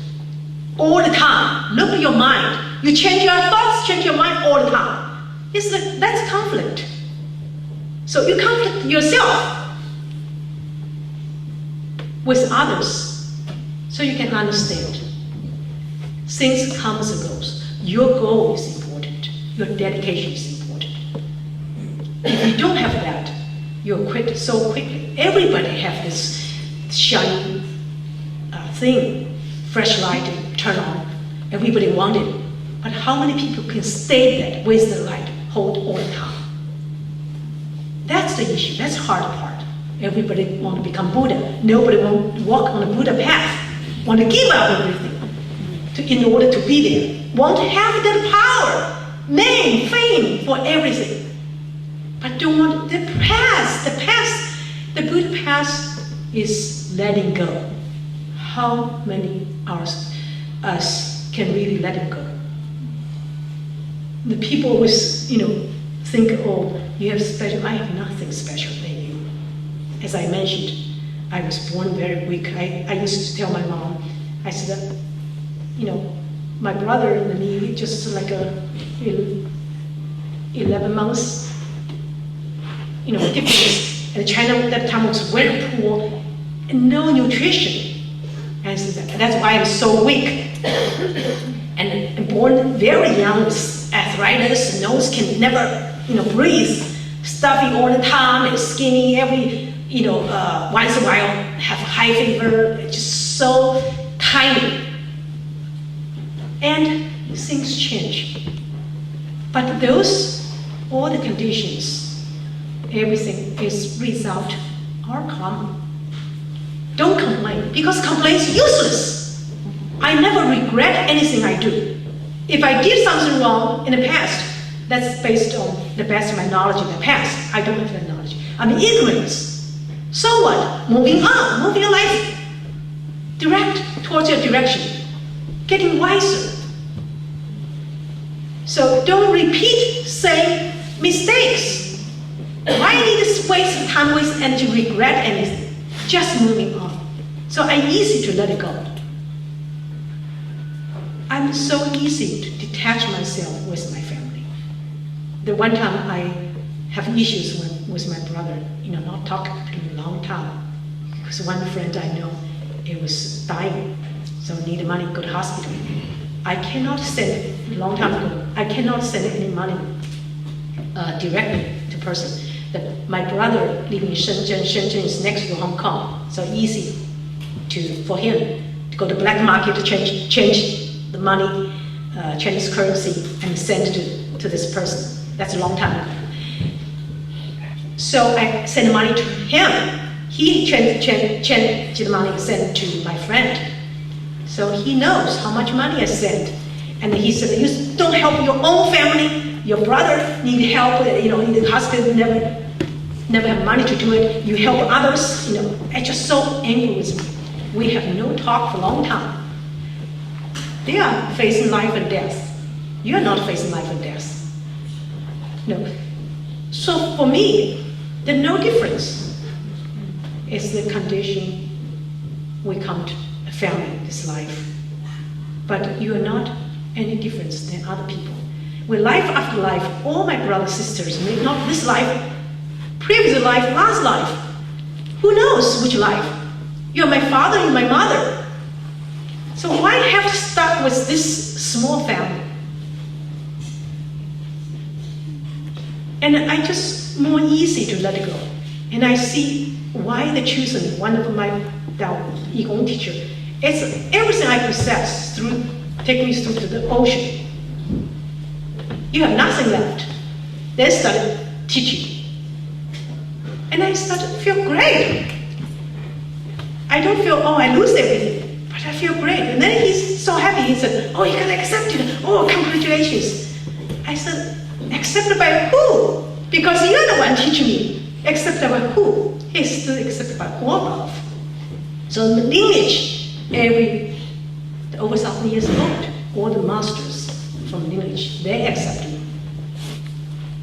all the time. Look at your mind. You change your thoughts, change your mind all the time. That's conflict. So you conflict yourself with others, so you can understand. Things comes and goes. Your goal is important. Your dedication is important. If you don't have that, you'll quit so quickly. Everybody have this shiny thing, fresh light, turn on. Everybody want it. But how many people can stay there with the light, hold all the time? That's the issue. That's the hard part. Everybody want to become Buddha. Nobody want to walk on a Buddha path. Want to give up everything in order to be there. Want to have that power, name, fame for everything. But don't want the past. The Buddha past is letting go. How many of us can really let it go? The people always, think, oh, you have special. I have nothing special than you. As I mentioned, I was born very weak. I used to tell my mom, I said, my brother and me, just like 11 months, difference. And China at that time was very poor and no nutrition. And that's why I'm so weak. And born very young with arthritis, nose can never, breathe, stuffy all the time, and skinny every, once in a while have high fever, just so tiny. And things change. But all the conditions, everything is result are common. Don't complain, because complaint is useless. I never regret anything I do. If I did something wrong in the past, that's based on the best of my knowledge in the past. I don't have that knowledge. I'm ignorance. So what? Moving on, moving your life direct towards your direction, getting wiser. So don't repeat same mistakes. Why need to waste time, waste energy, regret anything? Just moving on. So I'm easy to let it go. I'm so easy to detach myself with my family. The one time I have issues with my brother, not talking to him a long time. Because one friend I know, it was dying, so needed money to go to hospital. I cannot send, a long time ago, I cannot send any money directly to person. My brother living in Shenzhen. Shenzhen is next to Hong Kong, so easy for him to go to black market to change the money, Chinese currency, and send it to this person. That's a long time ago. So I send money to him. He changed the money and sent to my friend. So he knows how much money I sent. And he said, you don't help your own family. Your brother need help, in the hospital, never have money to do it. You help others, I'm just so angry with me. We have no talk for a long time. They are facing life and death. You are not facing life and death. No. So for me, there's no difference. It's the condition we come to a family, this life. But you are not any different than other people. With life after life, all my brothers and sisters, not this life, previous life, last life, Who knows which life? You're my father, you're my mother. So why have to start with this small family? And I just more easy to let it go. And I see why the children, one of my Yigong teacher, it's everything I possess through, take me through to the ocean. You have nothing left. They started teaching. And I started to feel great. I don't feel, oh, I lose everything, but I feel great. And then he's so happy. He said, oh, you got accepted. Oh, congratulations. I said, accepted by who? Because you're the one teaching me. Accepted by who? He's still accepted by Guo. So the lineage, over 1,000 years old, all the masters from lineage, they accept me.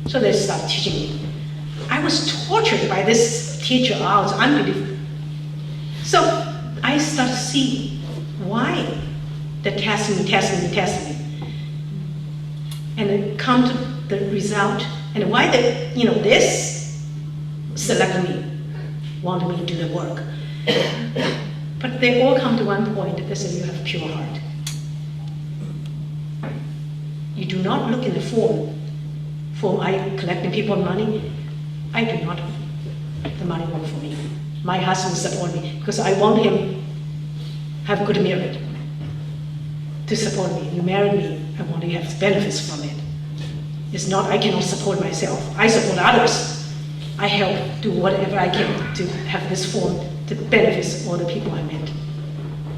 So they start teaching me. I was tortured by this teacher. I was unbelievable. So I start to see why they test me. And it come to the result, and why they, this select me, want me to do the work. But they all come to one point, they say you have a pure heart. You do not look in the form. Are you collecting people's money? I do not. The money work for me. My husband support me because I want him have a good marriage to support me. You marry me, I want to have benefits from it. It's not I cannot support myself. I support others. I help do whatever I can to have this form to benefit all the people I met.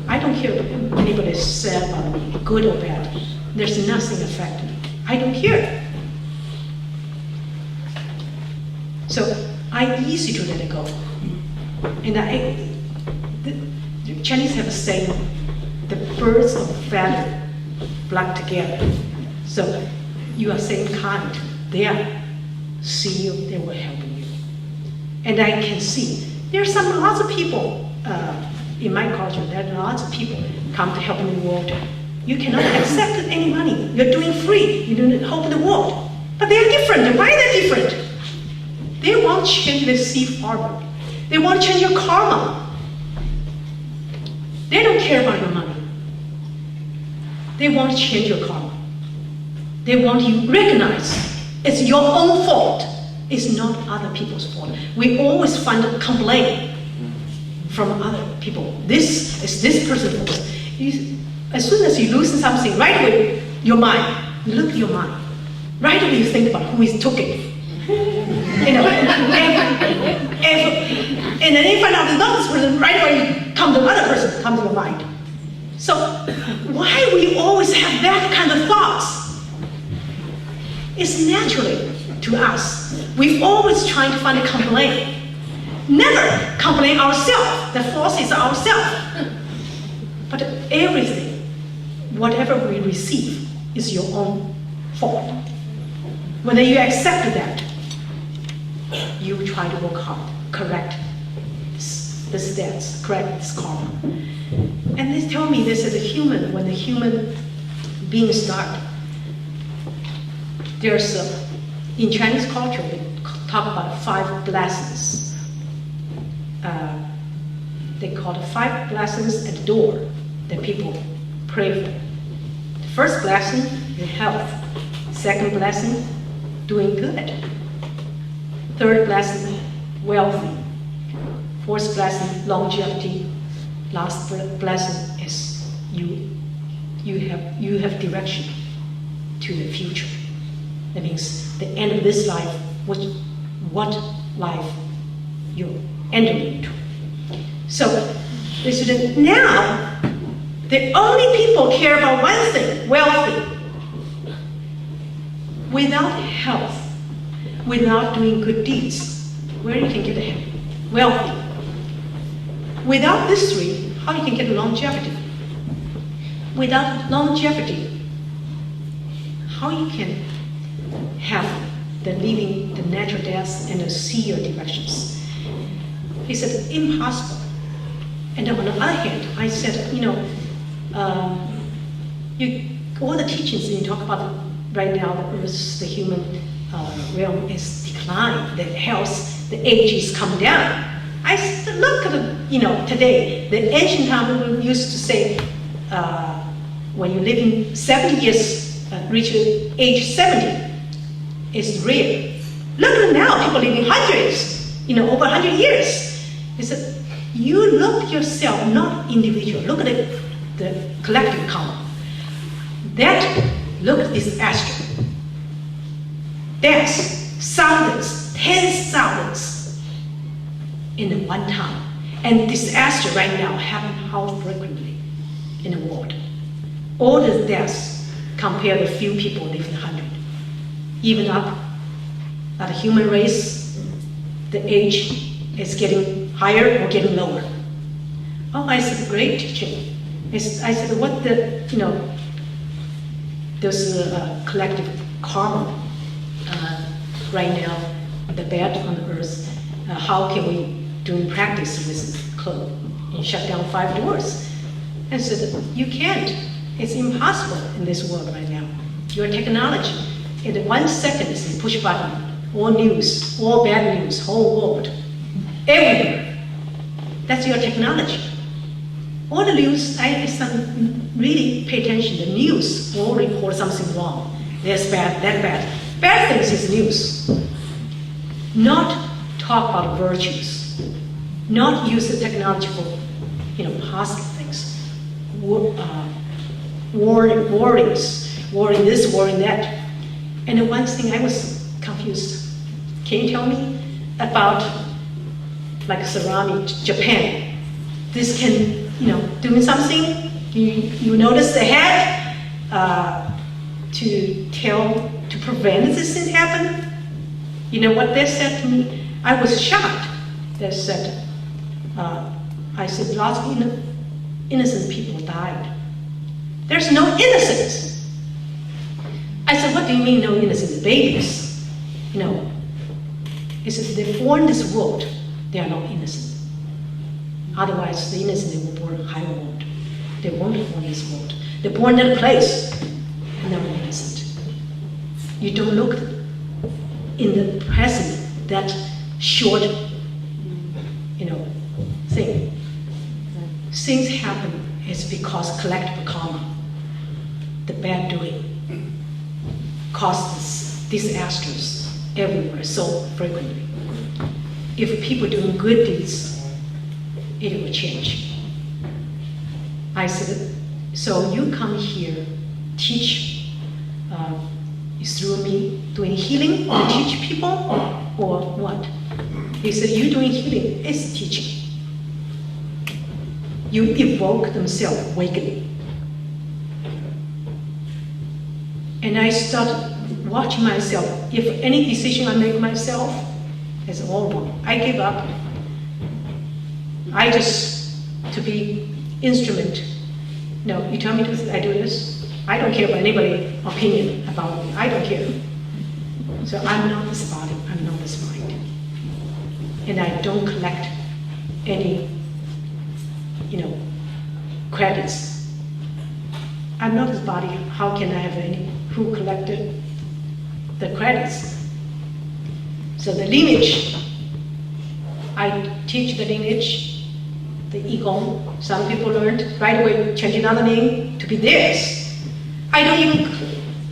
I don't care if anybody said about me, good or bad. There's nothing affecting me. I don't care. So I'm easy to let it go. And the Chinese have a saying, the birds of a feather flock together. So you are same kind. They are see you, they will help you. And I can see there are lots of people in my culture. There are lots of people come to help in the world. You cannot accept any money. You're doing free. You don't help the world. But they are different. Why are they different? They want to change the safe harbor. They want to change your karma. They don't care about your money. They want to change your karma. They want you to recognize it's your own fault. It's not other people's fault. We always find a complaint from other people. This is this person's fault. As soon as you lose something, right away, your mind, you look at your mind. Right away you think about who took it. And then you find out it's not this person, right away you come to another person, come to your mind. So why we always have that kind of thoughts? It's naturally to us. We've always trying to find a complaint. Never complain ourselves. The fault is ourselves. But everything, whatever we receive, is your own fault. Whether you accept that, you try to work hard, correct the stats, correct this karma. And they tell me this is a human, when the human being start, there's in Chinese culture, we talk about 5 blessings. They call it 5 blessings at the door that people pray for. The first blessing is health. Second blessing, doing good. Third blessing, wealthy. Fourth blessing, longevity. Last blessing is you have direction to the future. That means the end of this life, what life you're entering into. So they said, now the only people care about one thing, wealthy. Without health, without doing good deeds, where you can get the wealthy? Without these 3, how you can get longevity? Without longevity, how you can have the living, the natural death, and the see your directions? He said, impossible. And then on the other hand, I said, all the teachings you talk about right now, the earth, the human realm is declined, the health, the age is coming down. I said, look at today, the ancient time we used to say, when you live in 70 years, reach age 70, it's rare. Look at now, people living hundreds, over 100 years. He said, you look yourself, not individual. Look at the collective count. Look at this astro. There's thousands, tens thousands in one time. And this astro right now happens how frequently in the world. All the deaths compared to few people living 100. Even up at the human race, the age is getting higher or getting lower. Oh, I said, great teaching. I said, what there's collective karma right now, the bad on the earth. How can we do practice with code and shut down 5 doors? I said, you can't. It's impossible in this world right now. Your technology, in 1 second, you push button, all news, all bad news, whole world, everywhere. That's your technology. All the news, I really pay attention. The news will report something wrong. There's bad, that bad. Bad things is news. Not talk about virtues. Not use the technology for, positive things. Worrying this, worrying that. And the one thing I was confused. Can you tell me about, like tsunami, Japan? This can, doing something. You notice the head to prevent this thing happen. You know what they said to me? I was shocked. They said, I said, lots of innocent people died. There's no innocence. I said, what do you mean no innocence? Babies, It says they're born in this world, they are not innocent. Otherwise, the innocent they were born in high world. They weren't born in this world. They're born in a place, and they're innocent. You don't look in the present, that short, thing. Things happen is because collective karma, the bad doing, causes disasters everywhere so frequently. If people doing good deeds, it will change. I said, so you come here, teach through me doing healing to teach people, or what? He said, you doing healing is teaching. You evoke themselves awakening. And I started watching myself. If any decision I make myself, it's all wrong. I give up. I just, to be instrument. No, you tell me I do this. I don't care about anybody's opinion about me. I don't care. So I'm not this body, I'm not this mind. And I don't collect any, credits. I'm not this body, how can I have any, who collected the credits? So the lineage, I teach the lineage, the ego. Some people learned right away, change another name to be theirs. I don't even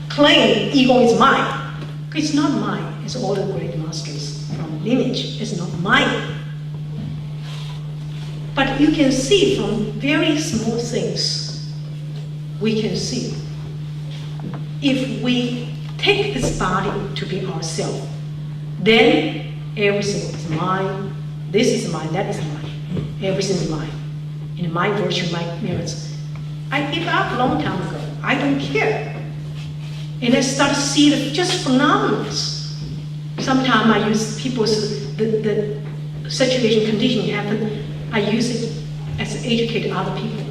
claim ego is mine. It's not mine, it's all the great masters from lineage, it's not mine. But you can see from very small things, we can see. If we take this body to be ourselves, then everything is mine, this is mine, that is mine, everything is mine. In my virtue, my merits. I give up a long time ago, I don't care. And I start to see just phenomena. Sometimes I use people's, the situation, condition happen, I use it as to educate other people.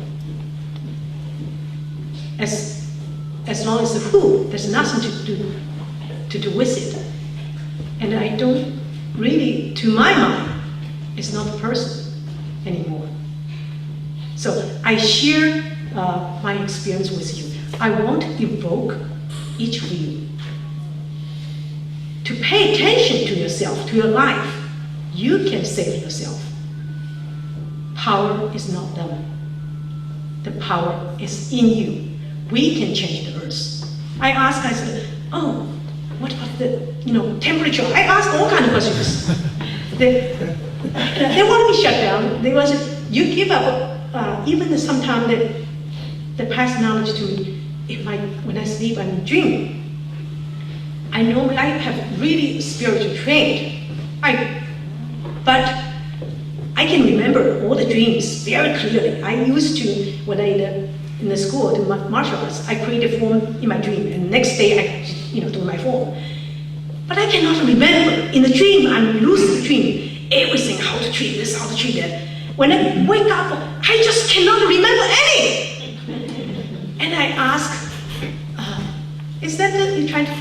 As long as the who, there's nothing to do with it. And I don't really, to my mind, it's not a person anymore. So I share my experience with you. I want to evoke each of you to pay attention to yourself, to your life. You can save yourself. power is not them. The power is in you. We can change the earth. I said, oh, what about the temperature? I asked all kinds of questions. They want me shut down. They want you give up. Even sometimes they pass knowledge to me. When I sleep, I'm dreaming. I know I have really spiritual trained. But I can remember all the dreams very clearly. I used to, when I in the school, the martial arts, I create a form in my dream, and the next day I do my form. But I cannot remember. In the dream, I'm lucid dream, everything, how to treat this, how to treat that. When I wake up, I just cannot remember any. And I ask, is that you try to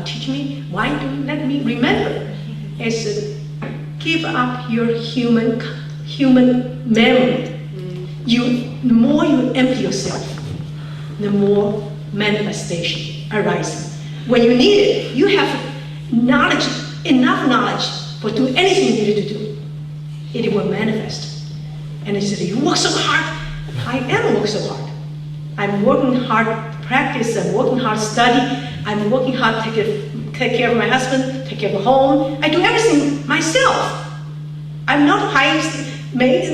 teach me? Why don't you let me remember? It's give up your human memory. The more you empty yourself, the more manifestation arises. When you need it, you have knowledge, enough knowledge for do anything you need to do. It will manifest. And he said, you work so hard. I am working so hard. I'm working hard to practice, I'm working hard to study, I'm working hard to take care of my husband, take care of the home. I do everything myself. I'm not hiring maids,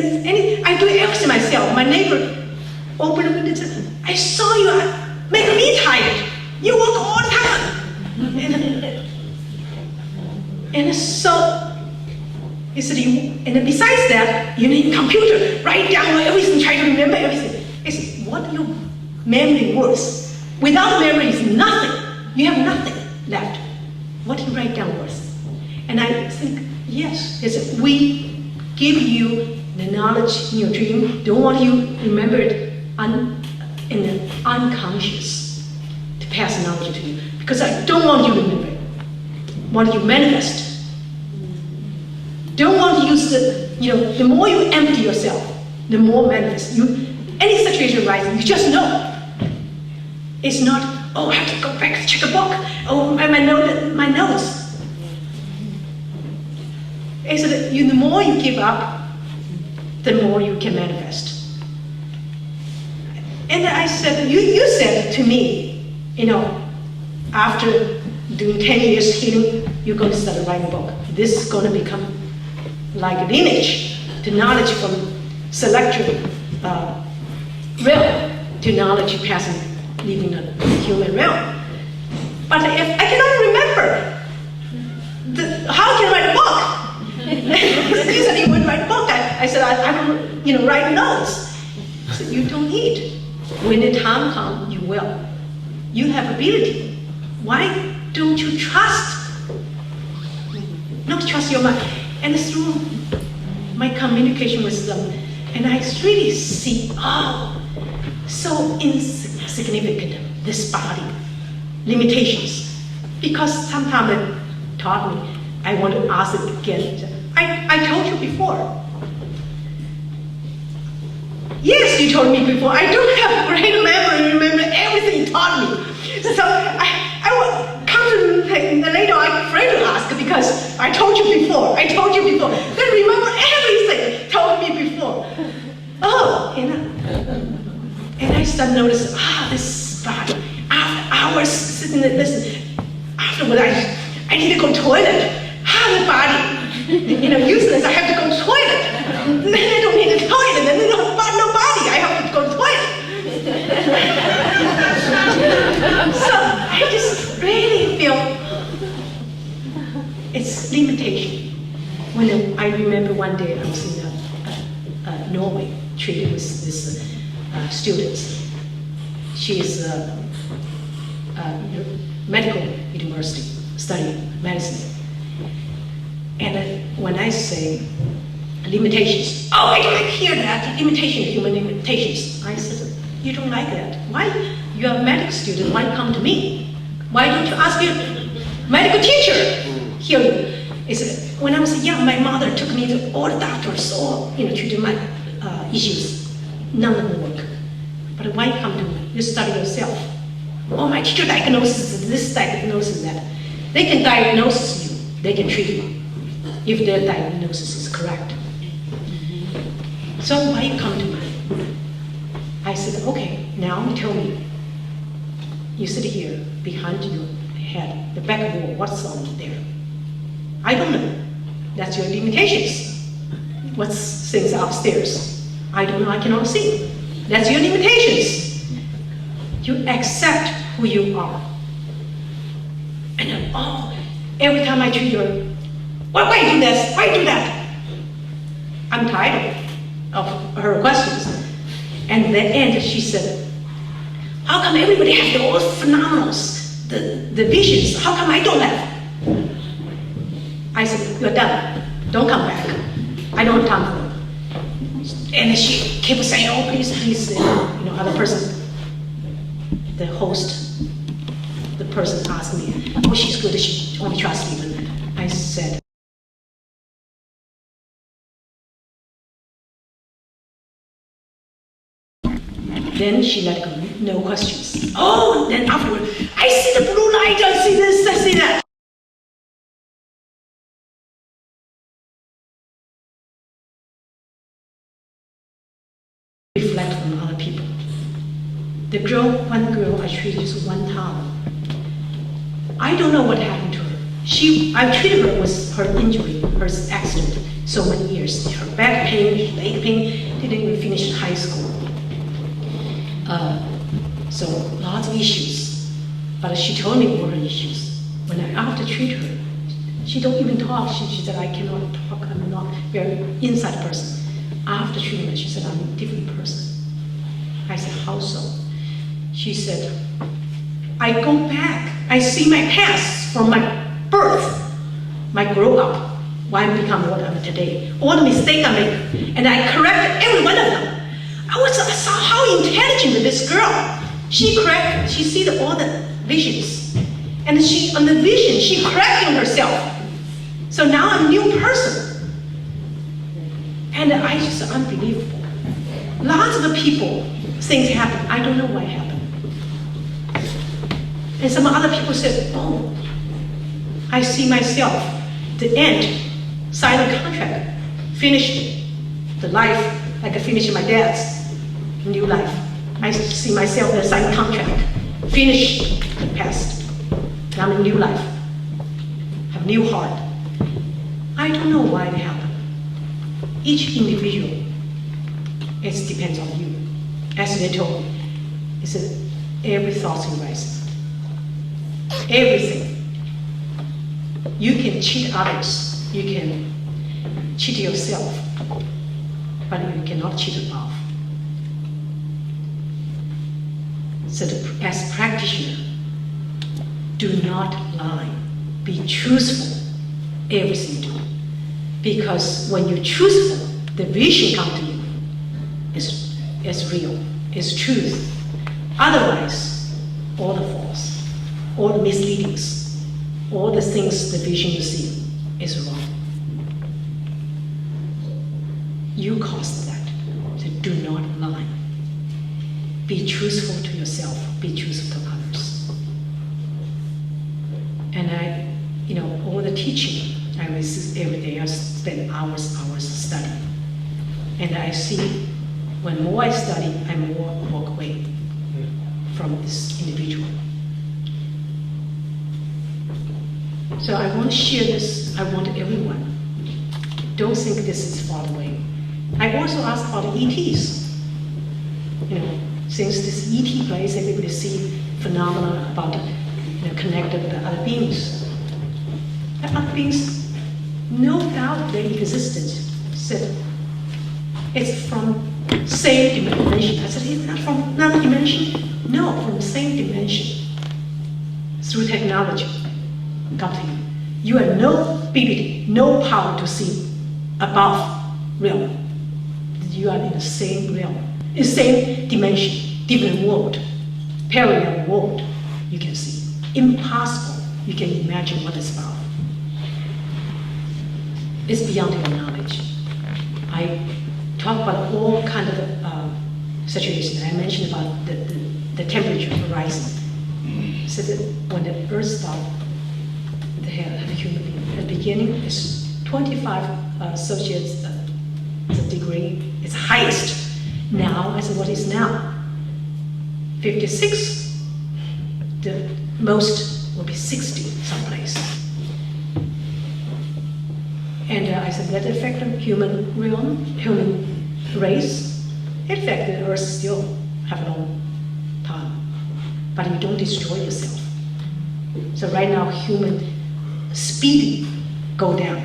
I do everything myself. My neighbor opened the window and said, I saw you make me tired. You work all the time. And so, he said, and besides that, you need a computer, write down everything, try to remember everything. It's what your memory worth. Without memory is nothing. You have nothing left. What you write down worth. And I think, yes, it's we give you the knowledge in your dream, don't want you remember it in the unconscious to pass knowledge to you. Because I don't want you to remember it. I want you to manifest. Don't want to use the more you empty yourself, the more manifest. Any situation arises, you just know. It's not, oh, I have to go back to check a book. Oh, my notes. It's that the more you give up, the more you can manifest. And I said, you said to me, after doing 10 years healing, you're going to start writing a book. This is going to become like a lineage to knowledge from celestial realm to knowledge passing, leaving the human realm. But if I cannot remember, how can I write a book? He said, you would write a book. I said, I don't, write notes. He said, you don't need. When the time comes, you will. You have ability. Why don't you trust? Not trust your mind. And through my communication with them, and I really see, so insignificant, this body, limitations. Because sometimes it taught me, I want to ask it again. I told you before. Yes, you told me before. I don't have great memory, remember everything you taught me. So I will come to later, I'm afraid to ask because I told you before. Then remember everything told me before. Oh, and I start noticing, this body. After hours sitting there listening, afterward I need to go to the toilet. The body, useless. I have to go to the toilet. Then I don't need a toilet. Then there's no body. I have to go to the toilet. So I just really feel it's limitation. When I remember one day I was in Norway, treating with this students. She is medical university studying medicine. And when I say limitations, I don't hear that, human limitations. I said, you don't like that. Why? You're a medical student, why come to me? Why don't you ask your medical teacher? Hear you. When I was young, my mother took me to all the doctors, to do my issues. None of them work. But why come to me? You study yourself. My teacher diagnoses this, diagnoses that. They can diagnose you, they can treat you, if their diagnosis is correct. So why you come to me? I said, okay, now you tell me. You sit here behind your head, the back wall, what's on there? I don't know. That's your limitations. What's things upstairs? I don't know, I cannot see. That's your limitations. You accept who you are. And then, oh, every time I treat her, why you do this? Why you do that? I'm tired of her questions. And at the end, she said, how come everybody has all phenomenals, the visions? How come I don't have? I said, you're done. Don't come back. I don't have time for it. And she kept saying, oh, please, please. Other person, the host, the person asked me, oh, she's good. She only trusts Stephen. I said, then she let go, no questions. Oh, then afterward, I see the blue light, I see this, I see that. Reflect from other people. One girl I treated just one time. I don't know what happened to her. I treated her with her injury, her accident, so many years. Her back pain, leg pain, didn't even finish high school. So lots of issues. But she told me what her issues. When I after treat her, she don't even talk. She said, I cannot talk, I'm not very inside person. After treatment, she said, I'm a different person. I said, how so? She said, I go back, I see my past from my birth, my grow up, why I become what I am today, all the mistakes I make, and I corrected every one of them. I saw how intelligent this girl. She see all the visions. And on the vision, she correcting herself. So now I'm a new person. And I just unbelievable. Lots of the people, things happen. I don't know what happened. And some other people said, oh, I see myself, the end, sign a contract, finished the life like I finished my dad's new life. I see myself as a sign contract, finish the past. Now I'm in new life, have new heart. I don't know why it happened. Each individual, it depends on you. As they told me, he said, every thought arises. Everything. You can cheat others, you can cheat yourself, but you cannot cheat above. So as practitioner, do not lie. Be truthful, everything you do. Because when you're truthful, the vision comes to you. It's real, it's truth. Otherwise, all the false, all the misleadings, all the things, the vision you see is wrong. You caused that, so do not lie. Be truthful to yourself, be truthful to others. And all the teaching, I resist every day, I spend hours studying. And I see, when more I study, I more walk away from this individual. So I want to share this, I want everyone. Don't think this is far away. I also asked about ETs. Since this ET place, everybody see phenomena about connected with other beings. The other beings, no doubt their existence. Said it's from same dimension. I said, is that from another dimension? No, from the same dimension. Through technology, come to you. You have no ability, no power to see above realm. You are in the same realm, in the same dimension, different world, parallel world. You can see impossible. You can imagine what it's about. It's beyond your knowledge. I talk about all kind of situations. I mentioned about the temperature rising. So that when the Earth started, the human being, at the beginning is 25 Celsius the degree is highest now as what is now. 56, the most will be 60 someplace. And I said that affected human realm, human race. It affected Earth still have a long time. But you don't destroy yourself. So right now human speed go down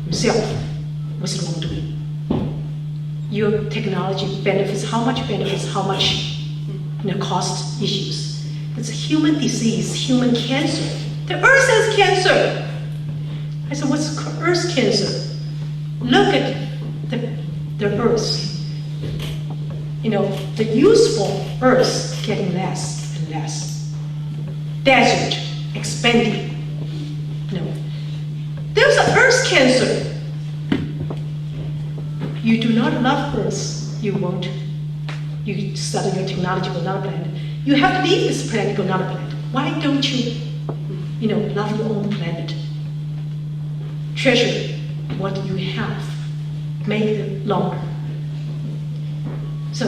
himself with wrongdoing. Your technology benefits, how much cost issues. It's a human disease, human cancer. The Earth has cancer. I said, what's Earth's cancer? Look at the Earth. The useful Earth getting less and less. Desert expanding. There's an Earth cancer. You do not love Earth, you study your technology for another planet. You have to leave this planet, go another planet. Why don't you, love your own planet? Treasure what you have. Make it longer. So,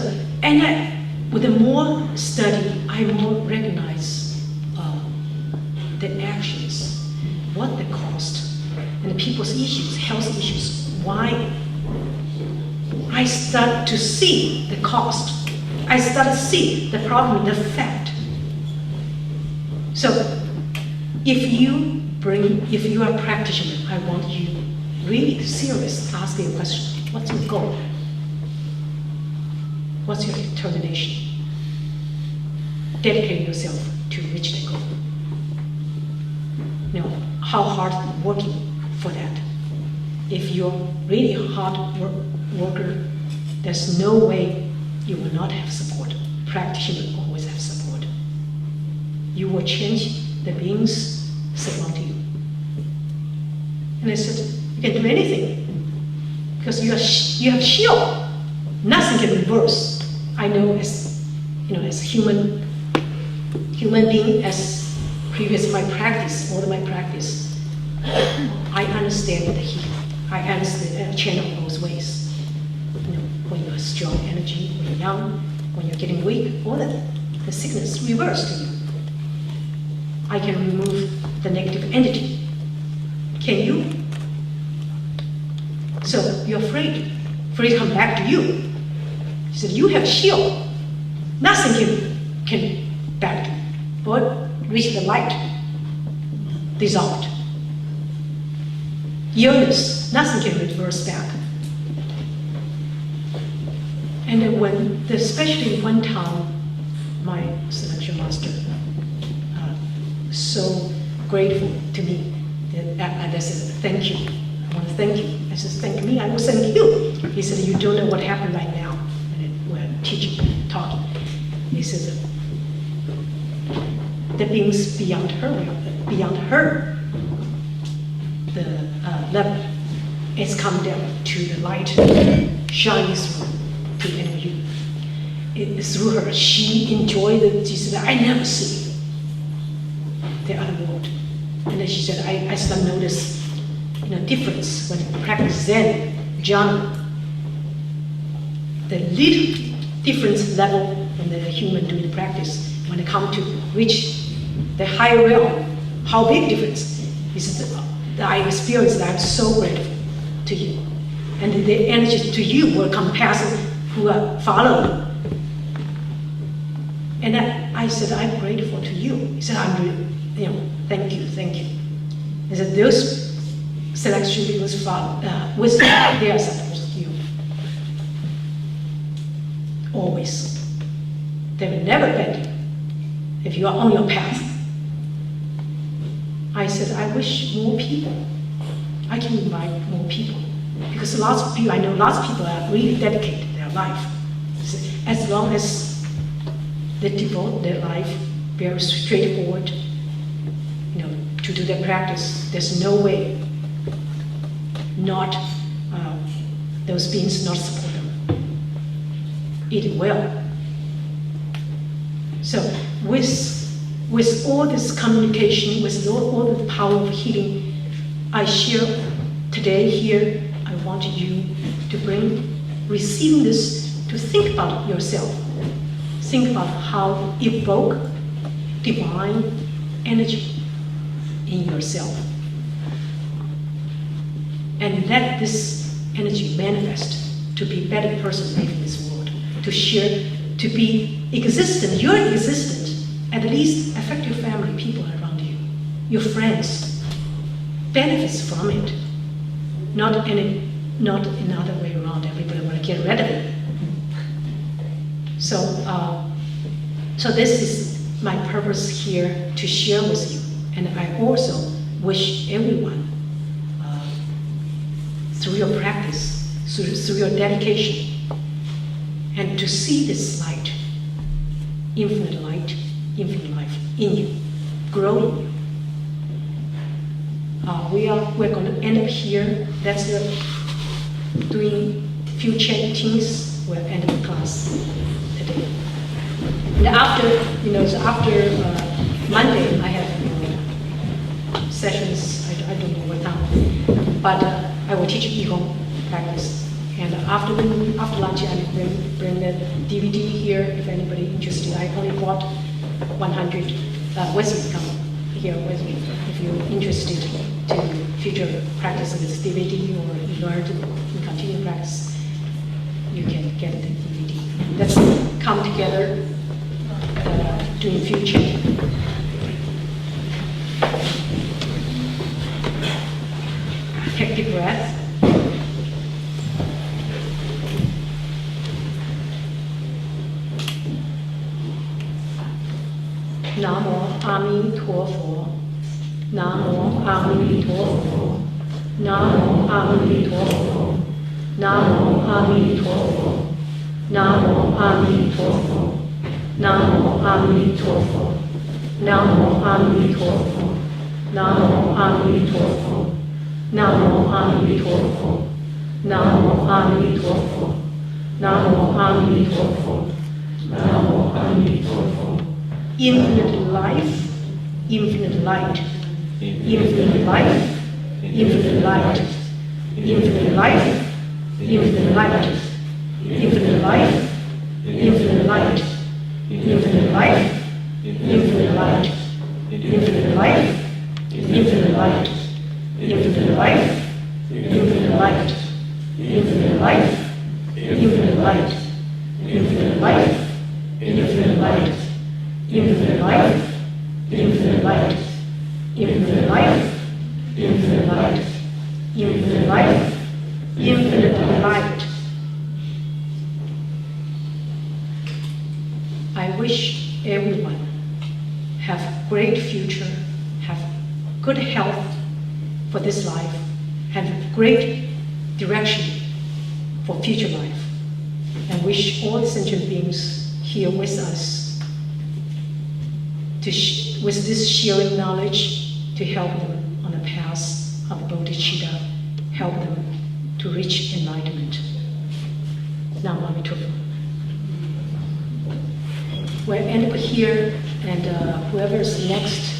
with the more study, I more recognize the actions, what the cost, and the people's issues, health issues. Why? I start to see the cost. I start to see the problem, the fact. So, if you are a practitioner, I want you really serious, ask you a question. What's your goal? What's your determination? Dedicate yourself to reach the goal. How hard working for that. If you're really hard worker, there's no way you will not have support. Practitioners always have support. You will change the beings surrounding you. And I said, you can do anything because you have shield. Nothing can reverse. I know as human being, as previous my practice, all of my practice, I understand the healing. I understand channel those ways. When you're strong energy, when you're young, when you're getting weak, all that, the sickness reverse to you. I can remove the negative entity. Can you? So you're afraid to come back to you. He said, you have shield. Nothing can back to you. But reach the light, dissolved. Illness, nothing can reverse back. And then especially one time, my selection master, so grateful to me, and I said, thank you. I want to thank you. I said, thank me, I will thank you. He said, you don't know what happened right now. And we're teaching, talking. He said, the beings beyond her, the level, it's come down to the light, shining through to any of you. It's through her. She enjoyed it. She said, I never see the other world. And then she said, I start notice difference when you practice Zen, jhana. The little difference level when the human doing the practice, when they come to reach the higher realm, how big difference? He said, I experienced that. I'm so grateful to you. And the energy to you will come past who are following. And I said, I'm grateful to you. He said, thank you. He said, those selection was with they are supposed to you. Always. They will never bend if you are on your path. I said, I wish more people, I can invite more people. Because lots of people, I know lots of people are really dedicated to their life. As long as they devote their life very straightforward, to do their practice, there's no way not those beings not support them. Eat well. So with all this communication, with all the power of healing, I share today here, I want want you to receiving this, to think about yourself. Think about how evoke divine energy in yourself. And let this energy manifest to be a better person living in this world, to share, to be existent, you're existent, at least affect your family, people around you, your friends, benefits from it. Not another way around, everybody want to get rid of it. So this is my purpose here to share with you. And I also wish everyone, through your practice, through your dedication, and to see this light, infinite life in you, grow in you. We're going to end up here. That's doing few chantings. We'll end the class today. And after Monday, I have sessions. I don't know what time, but I will teach Qigong practice. And after lunch, I will bring the DVD here if anybody interested. I only bought 100 with me. Come here with me if you're interested to future practice with this DVD, or you learn to continue practice. You can get the DVD. Let's come together doing future. Take deep breath. Namo Amin Tuo Fo. Namo Amin Tuo Fo. Namo Amin Tuo Fo. Namo Amin Tuo Fo. Namo Amin Tuo Fo. Namo Amin Tuo Fo. Namo Amin Tuo Fo. Namo Amin Tuo Fo. Namo Amin Tuo Fo. Namo Amin Tuo Fo. Namo Amin Tuo Fo. Namo Amin Tuo Fo. Infinite life, infinite light, infinite life, infinite light, infinite life, infinite light, infinite life, infinite light, infinite life, infinite light, infinite life, infinite light, infinite life, infinite light, infinite life, infinite light, infinite life, infinite light, infinite life, infinite light, infinite life, infinite light, infinite life, infinite light. I wish everyone have great future, have good health for this life, have great direction for future life, and wish all sentient beings here with us with this sharing knowledge to help them on the path of bodhicitta, help them to reach enlightenment. Namo Amitofo. We'll end up here, and whoever is next